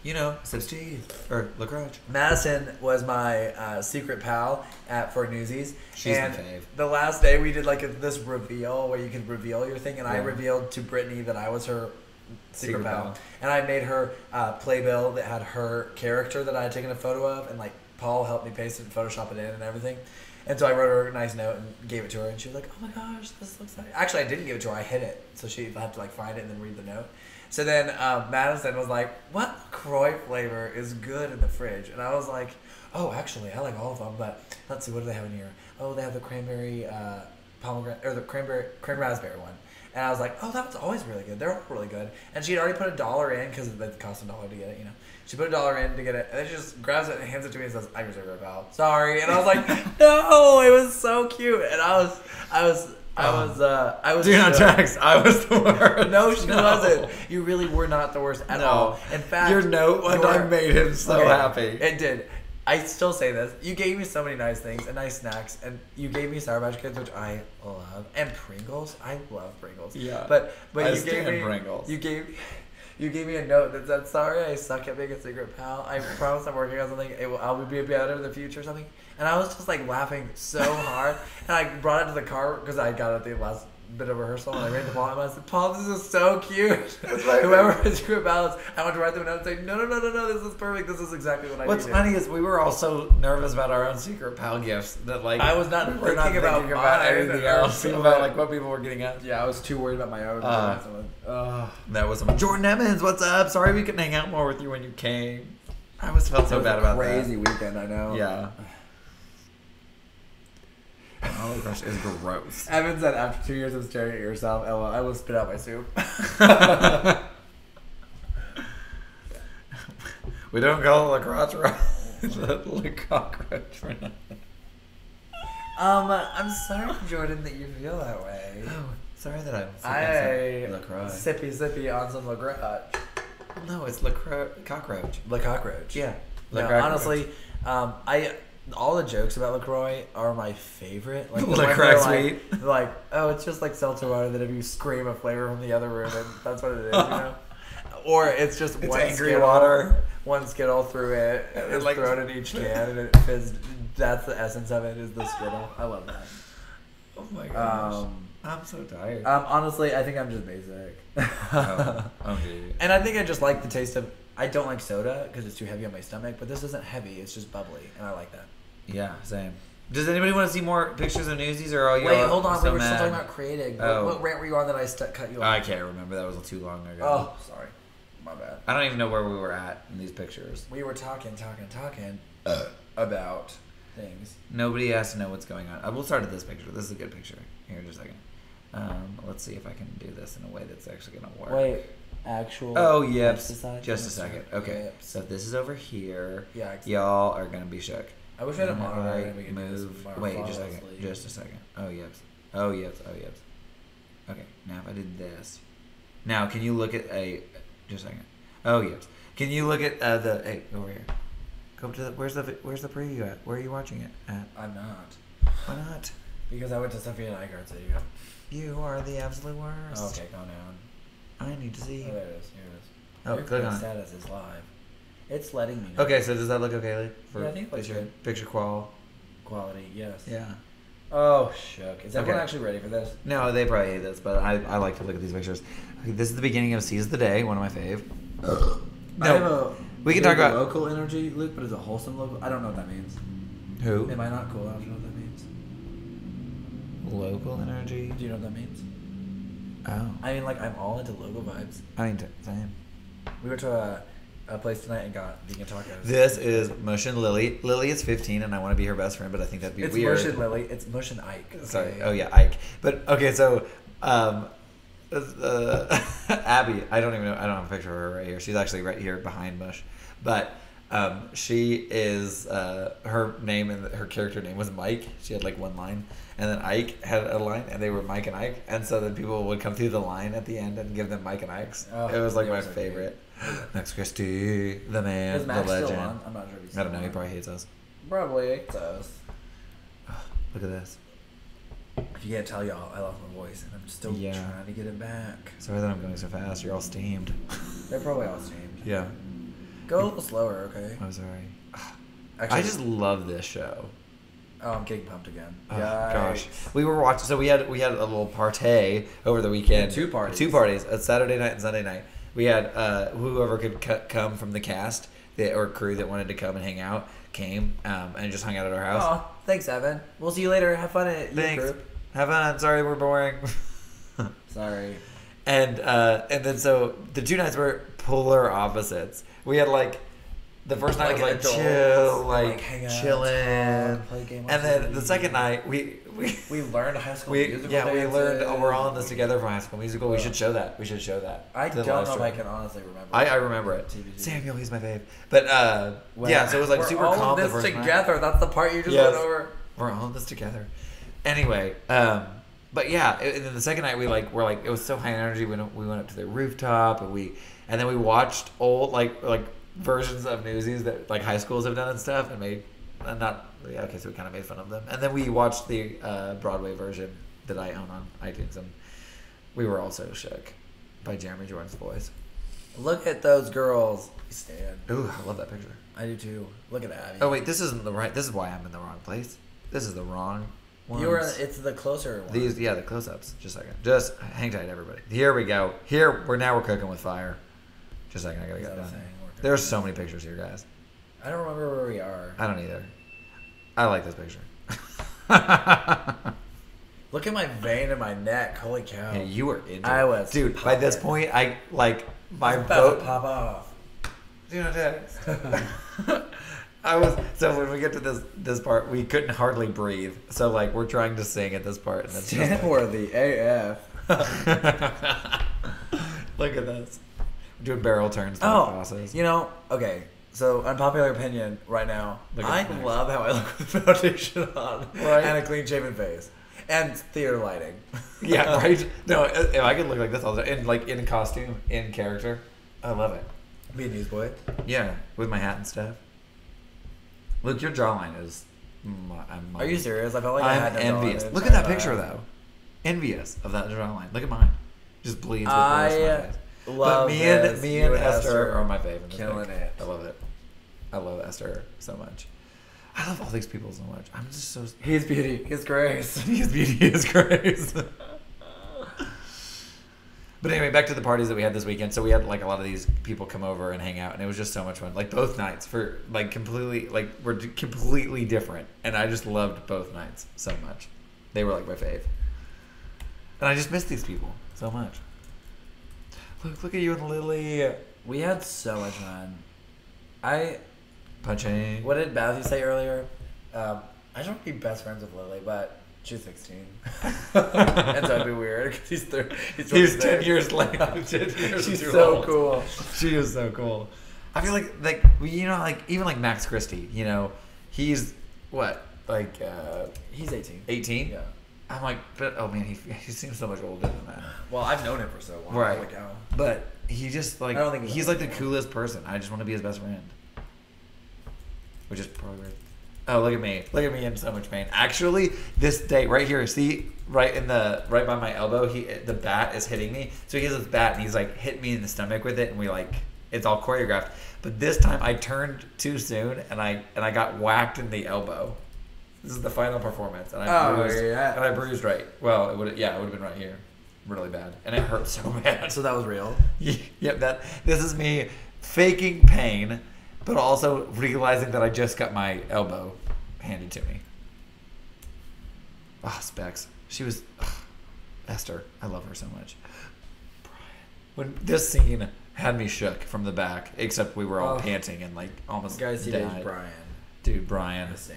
You know, sips tea or lacrosse. Madison was my secret pal for Newsies. She's my fave. The last day we did like this reveal where you can reveal your thing, and I revealed to Brittany that I was her secret pal. And I made her playbill that had her character that I had taken a photo of, and like Paul helped me paste it and Photoshop it in and everything. And so I wrote her a nice note and gave it to her, and she was like, "Oh my gosh, this looks nice." Actually, I didn't give it to her; I hid it, so she had to like find it and then read the note. So then Madison was like, "What LaCroix flavor is good in the fridge?" And I was like, "Oh, actually, I like all of them, but let's see, what do they have in here? Oh, they have the cranberry pomegranate or the cranberry raspberry one." And I was like, "Oh, that was always really good. They're all really good." And she had already put $1 in because it cost $1 to get it, She put $1 in to get it, and then she just grabs it and hands it to me and says, "I'm your secret pal. Sorry." And I was like, "No, it was so cute." And I was Do not text. I was the worst. No, she wasn't. You really were not the worst at all. In fact, your note one time made him so happy. It did. I still say this. You gave me so many nice things and nice snacks, and you gave me Sour Patch Kids, which I love, and Pringles. I love Pringles. Yeah. But you gave me Pringles. You gave me a note that said, "Sorry, I suck at being a secret pal. I promise I'm working on something. I'll be better in the future," or something. And I was just like laughing so hard, and I brought it to the car because I got it at the last bit of rehearsal, and I ran to Paul, and I said, Paul, this is so cute. Whoever is group balance, I want to write them a note and say, no, this is perfect. This is exactly what I needed. What's funny is we were all so nervous about our own secret pal gifts that like I was not thinking about everything else, about like what people were getting us. Yeah, I was too worried about my own. That was Jordan Emmons. What's up? Sorry we couldn't hang out more with you when you came. I felt so bad about that. Crazy weekend, I know. Yeah. Oh my gosh, it's gross. Evan said after 2 years of staring at yourself, Ella, I will spit out my soup. We don't call it the cockroach for nothing. I'm sorry, Jordan, that you feel that way. Oh, sorry that I'm sippy on some LaCroix. No, it's cockroach. The cockroach. Yeah. No, honestly, all the jokes about LaCroix are my favorite. Like LaCroix sweet. Like, oh, it's just like seltzer water that if you scream a flavor from the other room, and that's what it is, you know? Or it's just it's one angry Skittle, water. One Skittle through it, and like, throw it in each can, and it fizzed. That's the essence of it, is the Skittle. I love that. Oh my gosh. I'm so tired. Honestly, I think I'm just basic. Okay. And I think I just like the taste of. I don't like soda because it's too heavy on my stomach, but this isn't heavy. It's just bubbly, and I like that. Yeah, same. Does anybody want to see more pictures of Newsies, or are you? Wait, hold on. So we were mad? still talking about creating. What rant were you on that I cut you off? I can't remember. That was too long ago. Oh, sorry. My bad. I don't even know where we were at in these pictures. We were talking about things. Nobody has to know what's going on. We'll start at this picture. This is a good picture. Here, just a second. Let's see if I can do this in a way that's actually going to work. Wait, actual. Oh, yep. Pesticide? Just a second. Okay. Yep. So this is over here. Yeah, exactly. Y'all are going to be shook. I wish I had a monitor. Right, and we could move. Wait, just a second. Just a second. Oh, yes. Oh, yes. Oh, yes. Okay. Now if I did this. Now, can you look at just a second. Oh, yes. Can you look at hey, over here. Go to where's the preview at? Where are you watching it at? I'm not. Why not? Because I went to Sophia and Icart, so You are the absolute worst. Okay, calm down. I need to see. Oh, there it is. Here it is. Oh, Your click on it. status is live. It's letting me know. Okay, so does that look okay, Lee? Yeah, I think it looks good. Picture Quality, yes. Yeah. Oh, shook. Is everyone Okay. actually ready for this? No, they probably hate this, but I like to look at these pictures. Okay, this is the beginning of Seize the Day, one of my fave. I have a we can talk about local energy, Luke, but is it wholesome local? I don't know what that means. Who? Am I not cool? I don't know what that means. Local energy. Do you know what that means? Oh. I mean, like, I'm all into logo vibes. I need to. Same. We went to a place tonight and got vegan tacos. This is Mush and Lily. Lily is 15, and I want to be her best friend, but I think that'd be It's weird. Mush and Lily. It's Mush and Ike. Okay? Sorry. Oh yeah, Ike. But okay, so Abby. I don't even know. I don't have a picture of her right here. She's actually right here behind Mush, but. She is her name and her character name was Mike. She had like one line, and then Ike had a line, and they were Mike and Ike. And so then people would come through the line at the end and give them Mike and Ike's. Oh, it was like my favorite. Max Christie, the man, is Max the legend. Still on? I'm not sure if he's I don't know. on. He probably hates us. Probably hates us. Look at this. If you can't tell, y'all, I lost my voice, and I'm still trying to get it back. Sorry that I'm going so fast. You're all steamed. They're probably all steamed. Yeah. Go a little slower, okay? I'm sorry. Actually, I just love this show. Oh, I'm getting pumped again. Oh, gosh, we were watching. So we had a little party over the weekend. Two parties. Two parties. A Saturday night and Sunday night. We had whoever could come from the cast or crew that wanted to come and hang out came and just hung out at our house. Oh, thanks, Evan. We'll see you later. Have fun at your Thanks. group. Have fun. Sorry, we're boring. Sorry. And then so the two nights were polar opposites. We had like the first night was like adults, chill, like hang out, chilling, talk, play game on and then TV. the second night we learned High School Musical. we learned. dances. Oh, we're all in this together from High School Musical. We should show that. We should show that. I to the don't live know if stream. I can honestly remember. I remember it. TBT. Samuel, he's my fave. But yeah, so it was like we're super all calm in the this first together. night. That's the part you just Yes. went over. We're all in this together. Anyway, but yeah, and then the second night we're like it was so high energy. We went up to the rooftop and then we watched old like versions of Newsies that like high schools have done and stuff so we kind of made fun of them. And then we watched the Broadway version that I own on iTunes, and we were all so shook by Jeremy Jordan's voice. Look at those girls. Stand. Ooh, I love that picture. I do too. Look at Abby. Oh wait, this isn't the right. This is why I'm in the wrong place. This is the wrong. You were. It's the closer one. These, the close-ups. Just a second. Just hang tight, everybody. Here we go. We're cooking with fire. Just a second, I gotta get done. There's so many pictures here, guys. I don't remember where we are. I don't either. I like this picture. Look at my vein in my neck. Holy cow. Yeah, you were into it. I was. Dude, by this point, I like my about boat. to pop off. Do not text. So when we get to this part, we couldn't hardly breathe. So like we're trying to sing at this part, and it's just worthy AF. Look at this. We're doing barrel turns. Process. Okay. So unpopular opinion right now. I love how I look with foundation on and a clean shaven face and theater lighting. Yeah, right. No, if I could look like this all the time, in costume, in character, I love it. Be a newsboy. Yeah, with my hat and stuff. Luke, your jawline is. Are you serious? I felt like I had no envious. jawline. Look at that picture though. Envious of that jawline. Look at mine. Just bleeds with the rest of my face. Love but me and Esther are my favorite. Killing it. I love it. I love Esther so much. I love all these people so much. I'm just so. He's beauty. He's grace. He's beauty. He's grace. But anyway, back to the parties that we had this weekend. So we had like a lot of these people come over and hang out, and it was just so much fun. Like both nights for like completely we're completely different, and I just loved both nights so much. They were like my fave, and I just miss these people so much. Look at you and Lily. We had so much fun. Punching. What did Matthew say earlier? I don't want to be best friends with Lily, but she's 16. And so it'd be weird because he's 10 years late. She's so cool. She is so cool. I feel like even like Max Christie, he's what? He's 18. 18? Yeah. I'm like, but oh man, he seems so much older than that. Well, I've known him for so long. Right. Like, but he just like, I don't think he's like the coolest person. I just want to be his best friend. Which is probably weird. Oh, look at me. Look at me in so much pain. Actually, this day right here, see, right by my elbow, the bat is hitting me. So he has this bat and he's like hit me in the stomach with it, and it's all choreographed. But this time I turned too soon and I got whacked in the elbow. This is the final performance, and I bruised right. Well, it would have been right here, really bad, and it hurt so bad. So that was real. Yep. This is me faking pain, but also realizing that I just got my elbow handed to me. Ah, Specs. She was Esther. I love her so much. Brian. When this scene had me shook from the back, except we were all panting and like almost guys, died. Brian. Dude, Brian. Sam.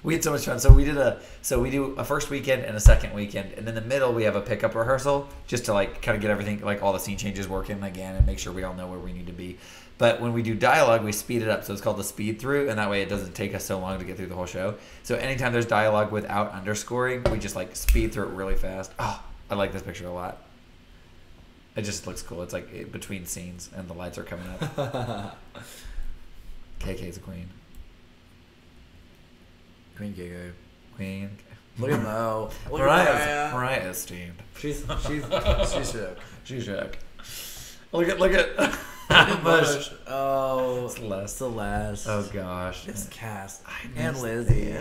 We had so much fun. So we do a first weekend and a second weekend, and in the middle we have a pickup rehearsal just to like kind of get everything, like all the scene changes working again and make sure we all know where we need to be. But when we do dialogue, we speed it up, so it's called the speed through, and that way it doesn't take us so long to get through the whole show. So anytime there's dialogue without underscoring, we just like speed through it really fast. Oh, I like this picture a lot. It just looks cool. It's like between scenes and the lights are coming up. KK's a queen. Queen Giga. Queen. Look at Mo. Mariah is steamed. She's shook. She's shook. Look at Bush. Oh, Celeste. Oh gosh. This cast. And Lizzie.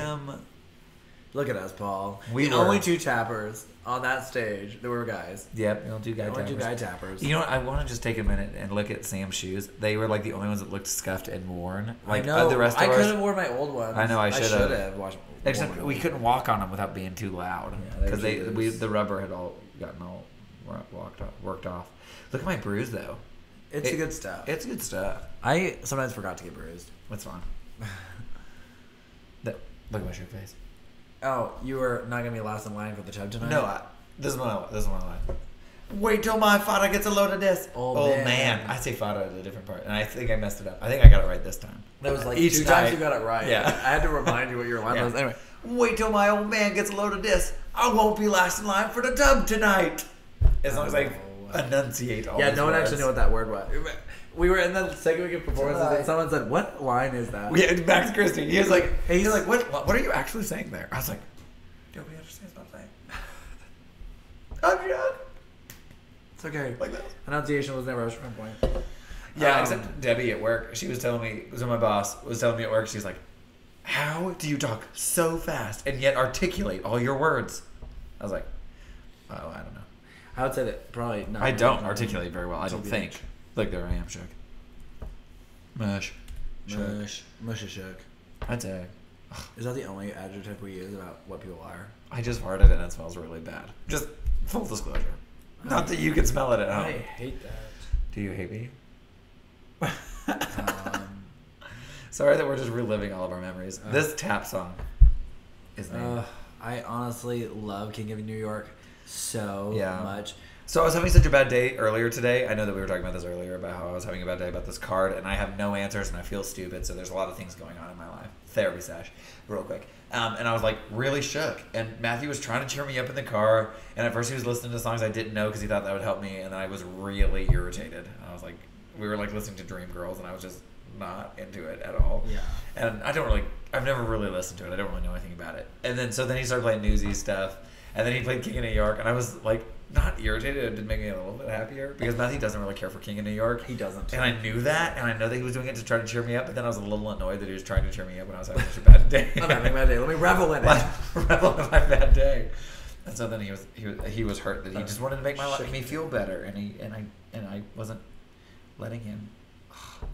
Look at us, Paul. We were only two tappers on that stage. There were guys. Yep, two guy tappers. You know what? I want to just take a minute and look at Sam's shoes. They were like the only ones that looked scuffed and worn. Like I know. The rest of I ours. could have worn my old ones. I know. I should have. Except we couldn't walk on them without being too loud because the rubber had all gotten all worked off. Look at my bruise though. It's good stuff. It's good stuff. I sometimes forgot to get bruised. What's fun? Look at my shirt face. Oh, you were not gonna be last in line for the tub tonight? No, this is one I like. Wait till my father gets a load of this. Oh man. I say father at a different part, and I think I messed it up. I think I got it right this time. That was like each times you got it right. Yeah, I had to remind you what your line was. Anyway, wait till my old man gets a load of this. I won't be last in line for the tub tonight. As long as I enunciate all. Yeah, no one words. actually knew what that word was. We were in the second week of performances, and someone said, "What line is that?" We had Max Christie. He's like, what are you actually saying there? I was like, nobody understands what I'm saying. I'm young. It's okay. Like that. Pronunciation was never a strong point. Yeah, except Debbie at work. She was telling me, so my boss was telling me at work, she's like, how do you talk so fast and yet articulate all your words? I was like, oh, I don't know. I would say that probably not. I don't articulate very well, I don't think. TBH. Look, there I am, shook. Mush. Mushy shook. I'd say. Is that the only adjective we use about what people are? I just farted and it smells really bad. Just full disclosure. Not that you can smell it at home. I hate that. Do you hate me? Sorry that we're just reliving all of our memories. This tap song is named. I honestly love King of New York so much. So I was having such a bad day earlier today. I know that we were talking about this earlier about how I was having a bad day about this card, and I have no answers, and I feel stupid. So there's a lot of things going on in my life. Therapy sesh, real quick. And I was like really shook. And Matthew was trying to cheer me up in the car. And at first he was listening to songs I didn't know because he thought that would help me. And then I was really irritated. I was like, we were like listening to Dreamgirls, and I was just not into it at all. Yeah. And I've never really listened to it. I don't really know anything about it. And then so then he started playing Newsy stuff. And then he played King of New York, and I was like not irritated. It did make me a little bit happier because Matthew doesn't really care for King of New York. He doesn't. And I knew that, and I know that he was doing it to try to cheer me up. But then I was a little annoyed that he was trying to cheer me up when I was having such a bad day. I'm having a bad day. Let me revel in it. Revel in my bad day. And so then he was hurt that he just wanted to make me feel better, and I wasn't letting him.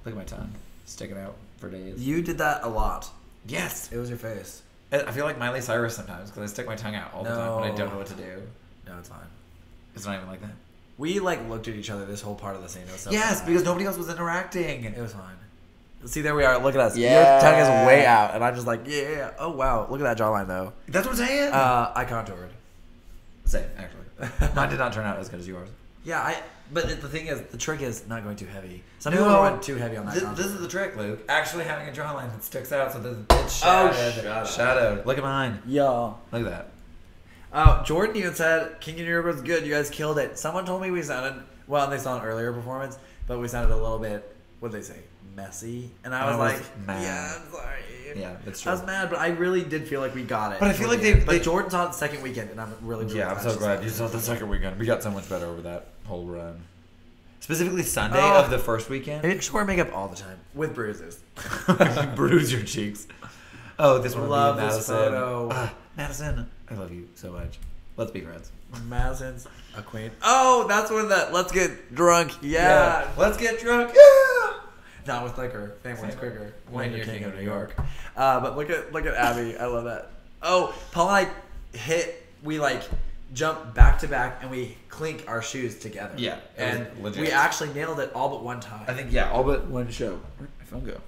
Look at my tongue sticking out for days. You did that a lot. Yes, It was your face. I feel like Miley Cyrus sometimes because I stick my tongue out all the time when I don't know what to do. No, it's fine. It's not even like that. We looked at each other this whole part of the scene. It was so Yes, fun. because nobody else was interacting. It was fine. See, there we are. Look at us. Yeah. Your tongue is way out, and I'm just like, yeah. Oh wow, look at that jawline though. That's what I'm saying. I contoured. Same, actually. Mine did not turn out as good as yours. Yeah, but the thing is, the trick is not going too heavy. Some people went too heavy on that. This is the trick, Luke. Actually having a jawline that sticks out so that it's shadowed. Shadowed. Look at mine. Yeah. Look at that. Oh, Jordan even said King of New York was good. You guys killed it. Someone told me we sounded well. They saw an earlier performance, but we sounded a little bit. What did they say? Messy. And I was like, mad. yeah, I'm sorry. Yeah, that's true. I was mad, but I really did feel like we got it. But I feel like But Jordan saw it the second weekend, and I'm really I'm so glad you saw the second weekend. We got so much better over that whole run. Specifically Sunday of the first weekend. I just wear makeup all the time with bruises. Bruise your cheeks. Oh, this one Love would be this Madison. photo. Madison, I love you so much. Let's be friends. Madison's a queen. Oh, that's when let's get drunk. Yeah. Let's get drunk. Yeah. Not with liquor. Family's quicker. When you're king of New York. But look at Abby. I love that. Oh, Paul and I we jump back to back and we clink our shoes together. Yeah. And legit. we actually nailed it all but one time. I think, all but one show. Where'd my phone go?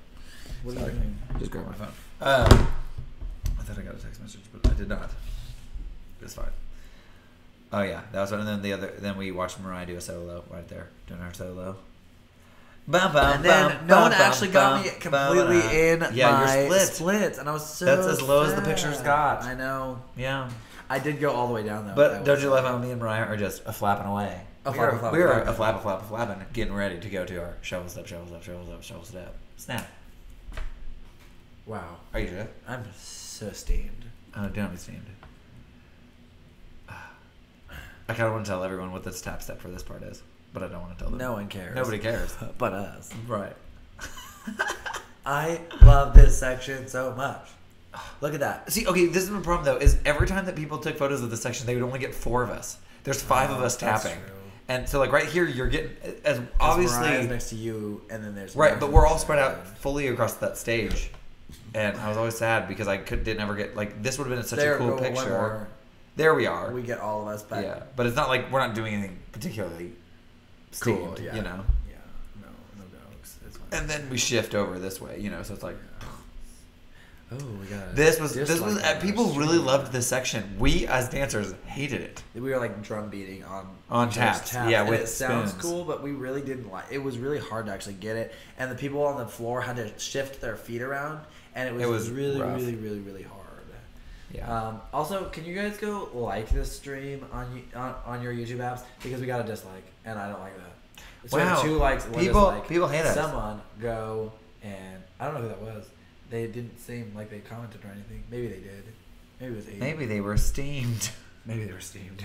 What are you doing? Just grab my phone. I thought I got a text message, but I did not. It's fine. Oh yeah, that was one. And then then we watched Mariah do a solo right there, doing her solo. And then no one actually got me completely in my splits, and I was so That's as low sad. as the pictures got. I know. Yeah. I did go all the way down though. But don't you love how me and Mariah are just a flapping away? We're a flapping, getting ready to go to our shovel step. Snap. Wow. Are you sure? I'm so steamed. Oh, don't be steamed. I kind of want to tell everyone what this tap step for this part is, but I don't want to tell them. No one cares. Nobody cares. But us. Right. I love this section so much. Look at that. See, okay, this is the problem, though, is every time that people took photos of this section, they would only get 4 of us. There's 5 of us tapping. True. And so, right here, you're getting, as obviously... Mariah's next to you, and then there's... Right, but we're all spread out fully across that stage. And I was always sad because I didn't ever get, this would have been such a cool picture. There we are. We get all of us back. Yeah, but it's not like we're not doing anything particularly cool, steamed, yeah. you know? Yeah, no jokes. It's fine. And then we shift over this way, so it's like... Oh, we got This was people really loved this section. We as dancers hated it. We were drum beating on taps. Yeah, and with it sounds spoons. cool, but we really didn't like. It was really hard to actually get it, and the people on the floor had to shift their feet around, and it was really, rough. really, really, really hard. Yeah. Also, can you guys go like this stream on your YouTube apps because we got a dislike, and I don't like that. So wow. 2 likes, 1 people dislike. hate us. Someone go and I don't know who that was. They didn't seem like they commented or anything. Maybe they did. Maybe it was 8. Maybe they were steamed. Maybe they were steamed.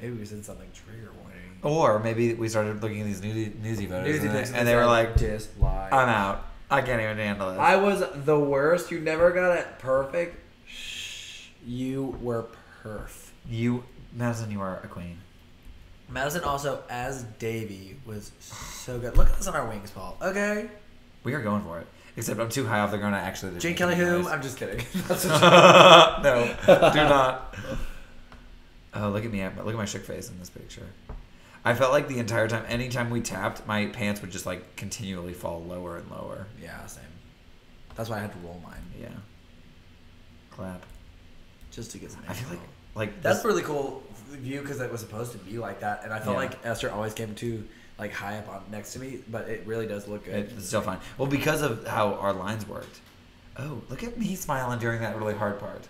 Maybe we said something trigger warning. Or maybe we started looking at these newsy photos, and they said, were like, dislike. I'm out. I can't even handle this. I was the worst. You never got it perfect. Shh. You were perf. Madison, you are a queen. Madison also, as Davey, was so good. Look at us on our wings, Paul. Okay? We are going for it. Except I'm too high off the ground to actually... Jane Kelly who? I'm just kidding. No, do not. Oh, look at me. Look at my shook face in this picture. I felt like the entire time, anytime we tapped, my pants would just like continually fall lower and lower. Yeah, same. That's why I had to roll mine. Yeah. Clap. Just to get some. I feel like that's really cool view because it was supposed to be like that, and I felt like Esther always came too like high up on next to me, but it really does look good. It's still fine. Well, because of how our lines worked. Oh, look at me smiling during that really hard part.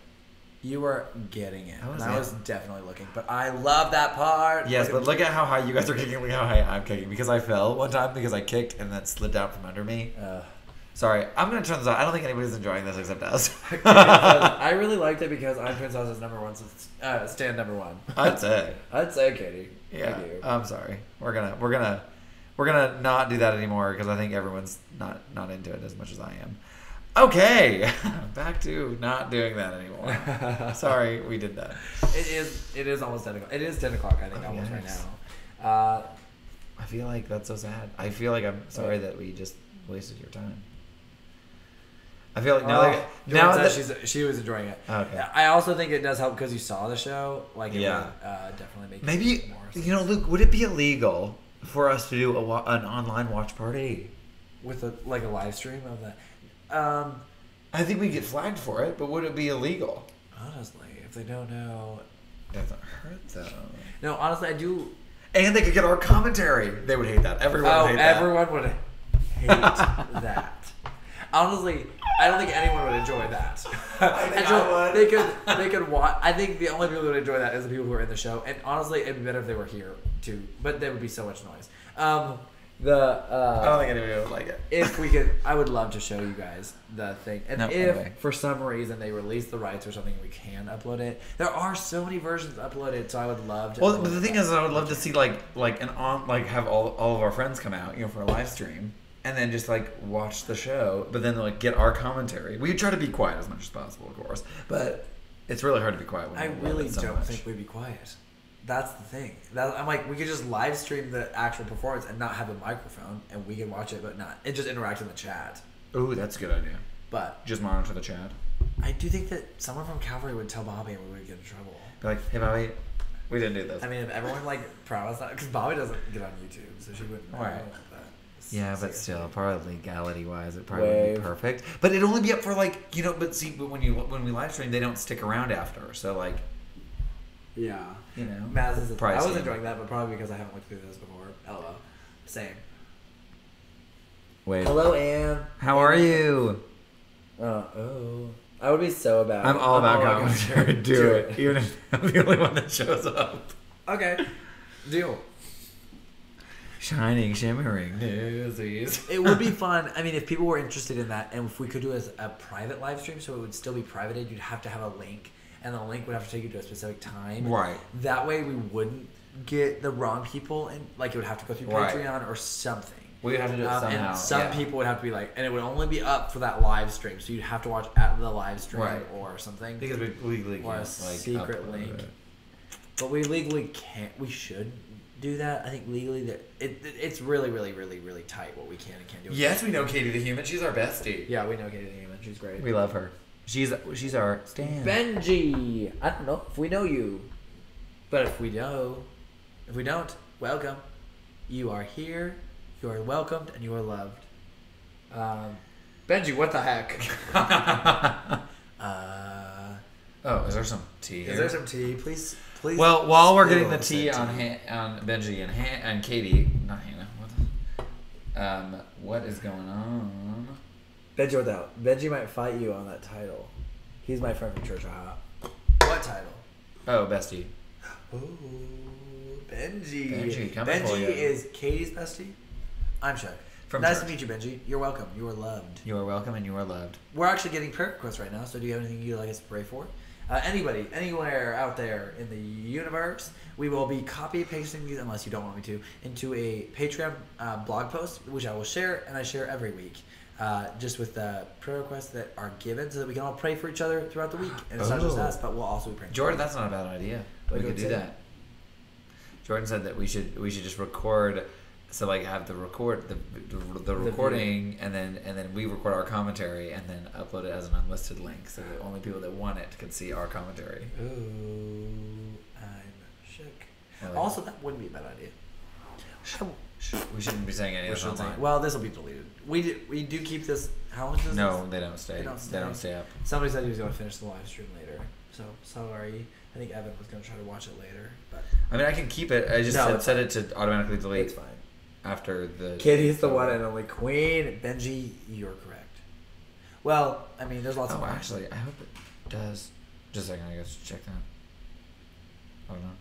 You were getting it. I was definitely looking, but I love that part. Yes, but look at how high you guys are kicking. Look how high I'm kicking because I fell one time because I kicked and that slid out from under me. Sorry, I'm gonna turn this off. I don't think anybody's enjoying this except us. I really liked it because I'm TwinSauce's number one, stand number one. I'd say, Katie. Yeah, I'm sorry. We're gonna not do that anymore because I think everyone's not into it as much as I am. Okay, back to not doing that anymore. Sorry, we did that. It is almost 10 o'clock. It is 10 o'clock, I think, almost right now. I feel like that's so sad. I feel like I'm sorry that we just wasted your time. I feel like now that she was enjoying it. Okay. I also think it does help because you saw the show. Like, it would definitely make maybe more Luke, would it be illegal for us to do an online watch party with a live stream of that? I think we get flagged for it, but would it be illegal? Honestly, if they don't know, doesn't hurt though. No, honestly, I do. And they could get our commentary. They would hate that. Everyone would hate that. Everyone would hate that. Honestly, I don't think anyone would enjoy that. I think I would. They could watch. I think the only people who would enjoy that is the people who are in the show. And honestly, it'd be better if they were here too. But there would be so much noise. I don't think anybody would like it. If we could, I would love to show you guys the thing. And anyway. For some reason they release the rights or something, we can upload it. There are so many versions uploaded, so I would love to. Well, but the thing is, I would love to see have all of our friends come out, for a live stream, and then just watch the show, but then get our commentary. We try to be quiet as much as possible, of course, but it's really hard to be quiet when I we really love it so don't much. think we'd be quiet. That's the thing. I'm like, we could just live stream the actual performance and not have a microphone, and we can watch it, but not. And just interact in the chat. Ooh, that's a good idea. But just monitor the chat. I do think that someone from Calvary would tell Bobby and we would get in trouble. Be like, hey, Bobby, we didn't do this. I mean, if everyone promised that, because Bobby doesn't get on YouTube, so she wouldn't know. Right. Yeah, but still, probably legality-wise, it probably Wave. would be perfect. But it'd only be up for but when we live stream, they don't stick around after. So yeah, Madison's I was enjoying that, but probably because I haven't looked through this before. LOL. Same. Wait. Hello, Anne. How are you? I would be so about. I'm all about commentary. Do it, even if I'm the only one that shows up. Okay. Deal. Shining, shimmering newsies. It would be fun. I mean, if people were interested in that, and if we could do it as a private live stream, so it would still be privated, you'd have to have a link, and the link would have to take you to a specific time. Right. That way, we wouldn't get the wrong people, and it would have to go through Patreon or something. We'd have to do it somehow. And some people would have to be and it would only be up for that live stream, so you'd have to watch at the live stream or something. Because we legally or can't. A secret link. It. But we legally can't. We should do that. I think legally that it's really, really, really, really tight what we can and can't do. Yes, we know Katie the human. She's our bestie. Yeah, we know Katie the human. She's great. We love her. She's our stan. Benji. I don't know if we know you, but if we don't, welcome. You are here. You are welcomed and you are loved. Benji, what the heck? Is there some tea here? Is there some tea? Please. Well, while we're getting the tea on Benji and Katie, not Hannah. What is going on? Benji, without Benji might fight you on that title. He's my friend from church. What title? Oh, bestie. Ooh, Benji. Benji is Katie's bestie. I'm Chuck. Nice to meet you, Benji. You're welcome. You are loved. You are welcome and you are loved. We're actually getting prayer requests right now, so do you have anything you'd like us to pray for? Anybody, anywhere out there in the universe, we will be copy pasting these, unless you don't want me to, into a Patreon blog post, which I will share, and I share every week. Just with the prayer requests that are given, so that we can all pray for each other throughout the week. And it's not just us, but we'll also be praying. Jordan, that's not a bad idea. We could do that. Jordan said that we should just record, so like have the recording, and then we record our commentary and then upload it as an unlisted link, so that only people that want it can see our commentary. Ooh, I'm shook. Like, Also, that wouldn't be a bad idea. We shouldn't be saying any of this online. Well, this will be deleted. We do keep this. How long does this? No, they don't stay. They don't stay up. Somebody said he was going to finish the live stream later. So sorry. I think Evan was going to try to watch it later. But I mean, I can keep it. I just set it to automatically delete. It's fine. After the Kitty's the one and only queen. Benji, you're correct. Well, I mean, there's lots of. Oh, actually, I hope it does. Just a second, I guess check that. I don't know.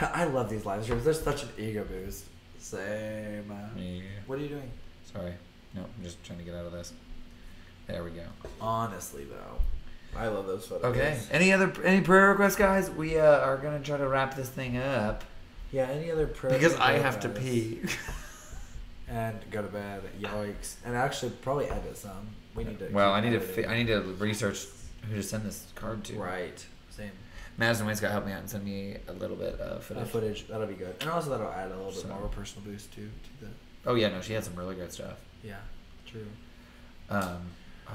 I love these live streams. They're such an ego boost. Same. Yeah. What are you doing? Sorry. No, I'm just trying to get out of this. There we go. Honestly, though, I love those photos. Okay. Any prayer requests, guys? We are gonna try to wrap this thing up. Yeah. Any other prayer? Because I have to pee. And go to bed. Yikes! And actually, probably edit some. We need to. Well, I need to research who to send this card to. Right. Same. Madison Wayne's got to help me out and send me a little bit of footage. Footage. That'll be good. And also that'll add a little bit more of a personal boost to the. Oh yeah, no, she had some really good stuff. Yeah. True. I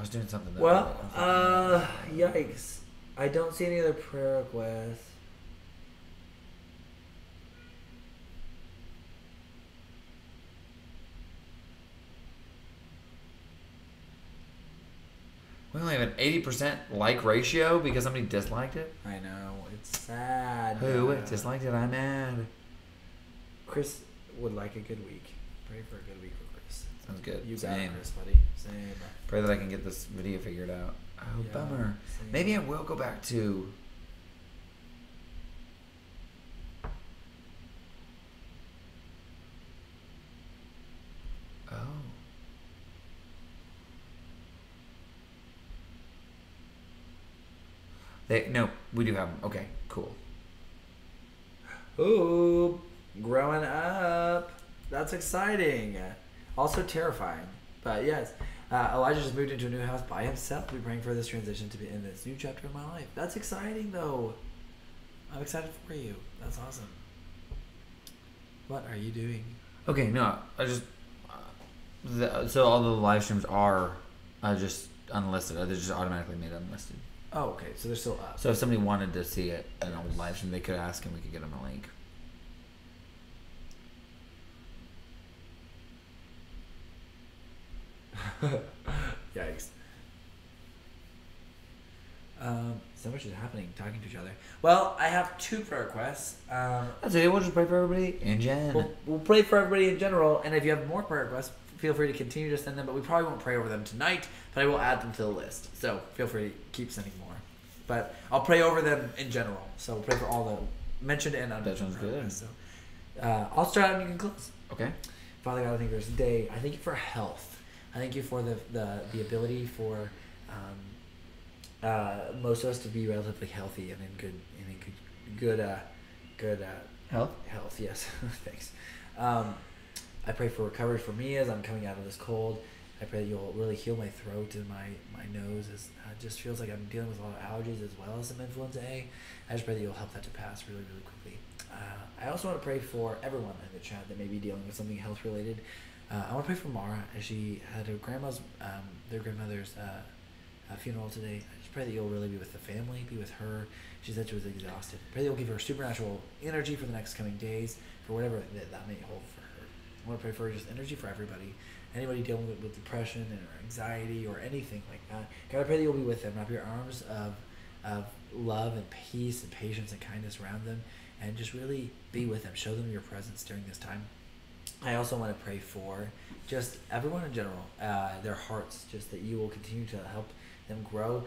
was doing something. Well, yikes! I don't see any other prayer requests. We only have an 80% like ratio because somebody disliked it. I know, it's sad. Who disliked it? I'm mad. Chris would like a good week. Pray for a good week for Chris. Sounds good. You got it, Chris, buddy. Same. Pray that I can get this video figured out. Oh, Yeah, bummer. same. Maybe I will go back to. Oh. No, we do have them. Okay, cool. Ooh, growing up. That's exciting. Also terrifying. But yes, Elijah just moved into a new house by himself. We're praying for this transition to be in this new chapter of my life. That's exciting, though. I'm excited for you. That's awesome. What are you doing? Okay, no, I just. So all the live streams are just unlisted. They're just automatically made unlisted. Oh, okay. So they're still up. So if somebody wanted to see it in a live stream, they could ask and we could get them a link. Yikes. So much is happening, talking to each other. Well, I have 2 prayer requests. That's it. We'll just pray for everybody in general. We'll pray for everybody in general, and if you have more prayer requests, feel free to continue to send them, but we probably won't pray over them tonight, but I will add them to the list. So feel free to keep sending more. But I'll pray over them in general. So we'll pray for all the mentioned and unmentioned. That sounds good. So I'll start and you can close. Okay. Father God, I thank you for this day. I thank you for health. I thank you for the ability for most of us to be relatively healthy and in good health. Yes, thanks. I pray for recovery for me as I'm coming out of this cold. I pray that you'll really heal my throat and my nose, as it just feels like I'm dealing with a lot of allergies as well as some influenza A. I just pray that you'll help that to pass really, really quickly. I also want to pray for everyone in the chat that may be dealing with something health related. I want to pray for Mara as she had her their grandmother's funeral today. I just pray that you'll really be with the family, be with her. She said she was exhausted. Pray that you'll give her supernatural energy for the next coming days, for whatever that may hold for her. I want to pray for just energy for everybody. Anybody dealing with depression or anxiety or anything like that. God, I pray that you'll be with them. Wrap your arms of love and peace and patience and kindness around them, and just really be with them. Show them your presence during this time. I also want to pray for just everyone in general, their hearts, just that you will continue to help them grow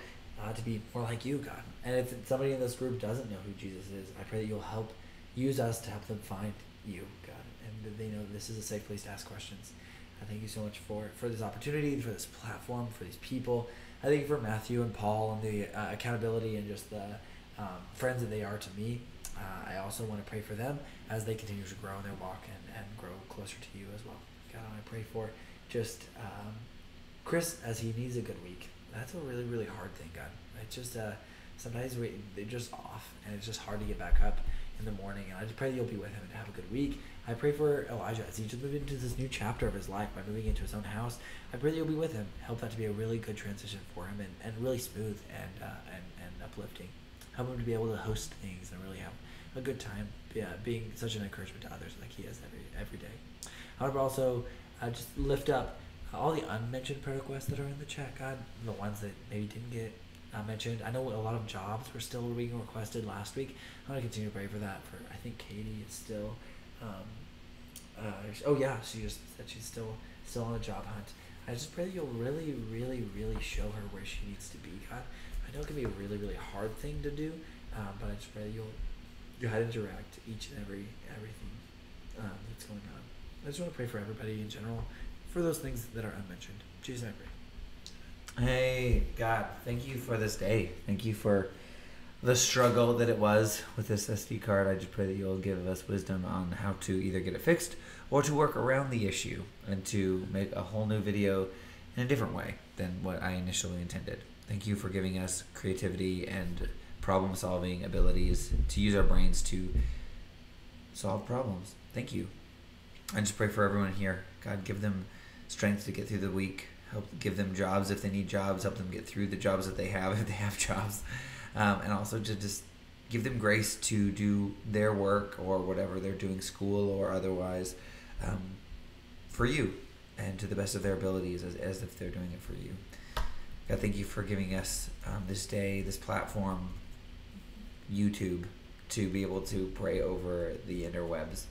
to be more like you, God. And if somebody in this group doesn't know who Jesus is, I pray that you'll use us to help them find you, God, and that they know this is a safe place to ask questions. I thank you so much for this opportunity, for this platform, for these people. I thank you for Matthew and Paul and the accountability and just the friends that they are to me. I also want to pray for them as they continue to grow in their walk and grow closer to you as well. God, I want to pray for just Chris as he needs a good week. That's a really, really hard thing, God. It's just sometimes they're just off, and it's just hard to get back up in the morning. And I just pray that you'll be with him and have a good week. I pray for Elijah as he just moved into this new chapter of his life by moving into his own house. I pray that you'll be with him. Help that to be a really good transition for him and really smooth and uplifting. Help him to be able to host things and really have a good time, being such an encouragement to others like he is every day. I would also just lift up all the unmentioned prayer requests that are in the chat, God, the ones that maybe didn't get mentioned. I know a lot of jobs were still being requested last week. I'm going to continue to pray for that. For I think Katie is still, she just said she's still on a job hunt. I just pray that you'll really, really, really show her where she needs to be, God. I know it can be a really, really hard thing to do, but I just pray that you'll how to direct each and everything that's going on. I just want to pray for everybody in general, for those things that are unmentioned. Jesus, I pray. Hey, God, thank you for this day. Thank you for the struggle that it was with this SD card. I just pray that you'll give us wisdom on how to either get it fixed or to work around the issue and to make a whole new video in a different way than what I initially intended. Thank you for giving us creativity and problem-solving abilities to use our brains to solve problems. Thank you. I just pray for everyone here. God, give them strength to get through the week. Help give them jobs if they need jobs. Help them get through the jobs that they have if they have jobs. And also to just give them grace to do their work or whatever they're doing, school or otherwise, for you and to the best of their abilities as if they're doing it for you. God, thank you for giving us this day, this platform, YouTube, to be able to pray over the interwebs.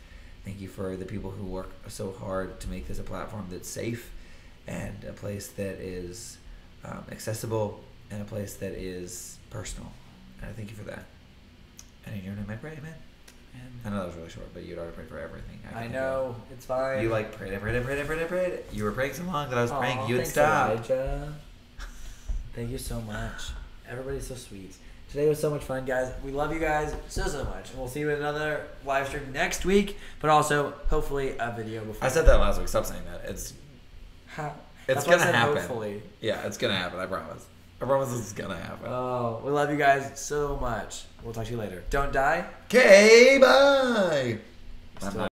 Thank you for the people who work so hard to make this a platform that's safe and a place that is accessible and a place that is personal. And I thank you for that. And in your name I pray, amen. I know that was really short, but you'd already pray for everything. I know, it's fine. You prayed. You were praying so long that I was praying. You would stop. Elijah. Thank you so much. Everybody's so sweet. Today was so much fun, guys. We love you guys so much. And we'll see you in another live stream next week, but also hopefully a video before. I said that last week. Stop saying that. It's going to happen. Hopefully. Yeah, it's going to happen. I promise. I promise this is going to happen. Oh, we love you guys so much. We'll talk to you later. Don't die. Okay, bye.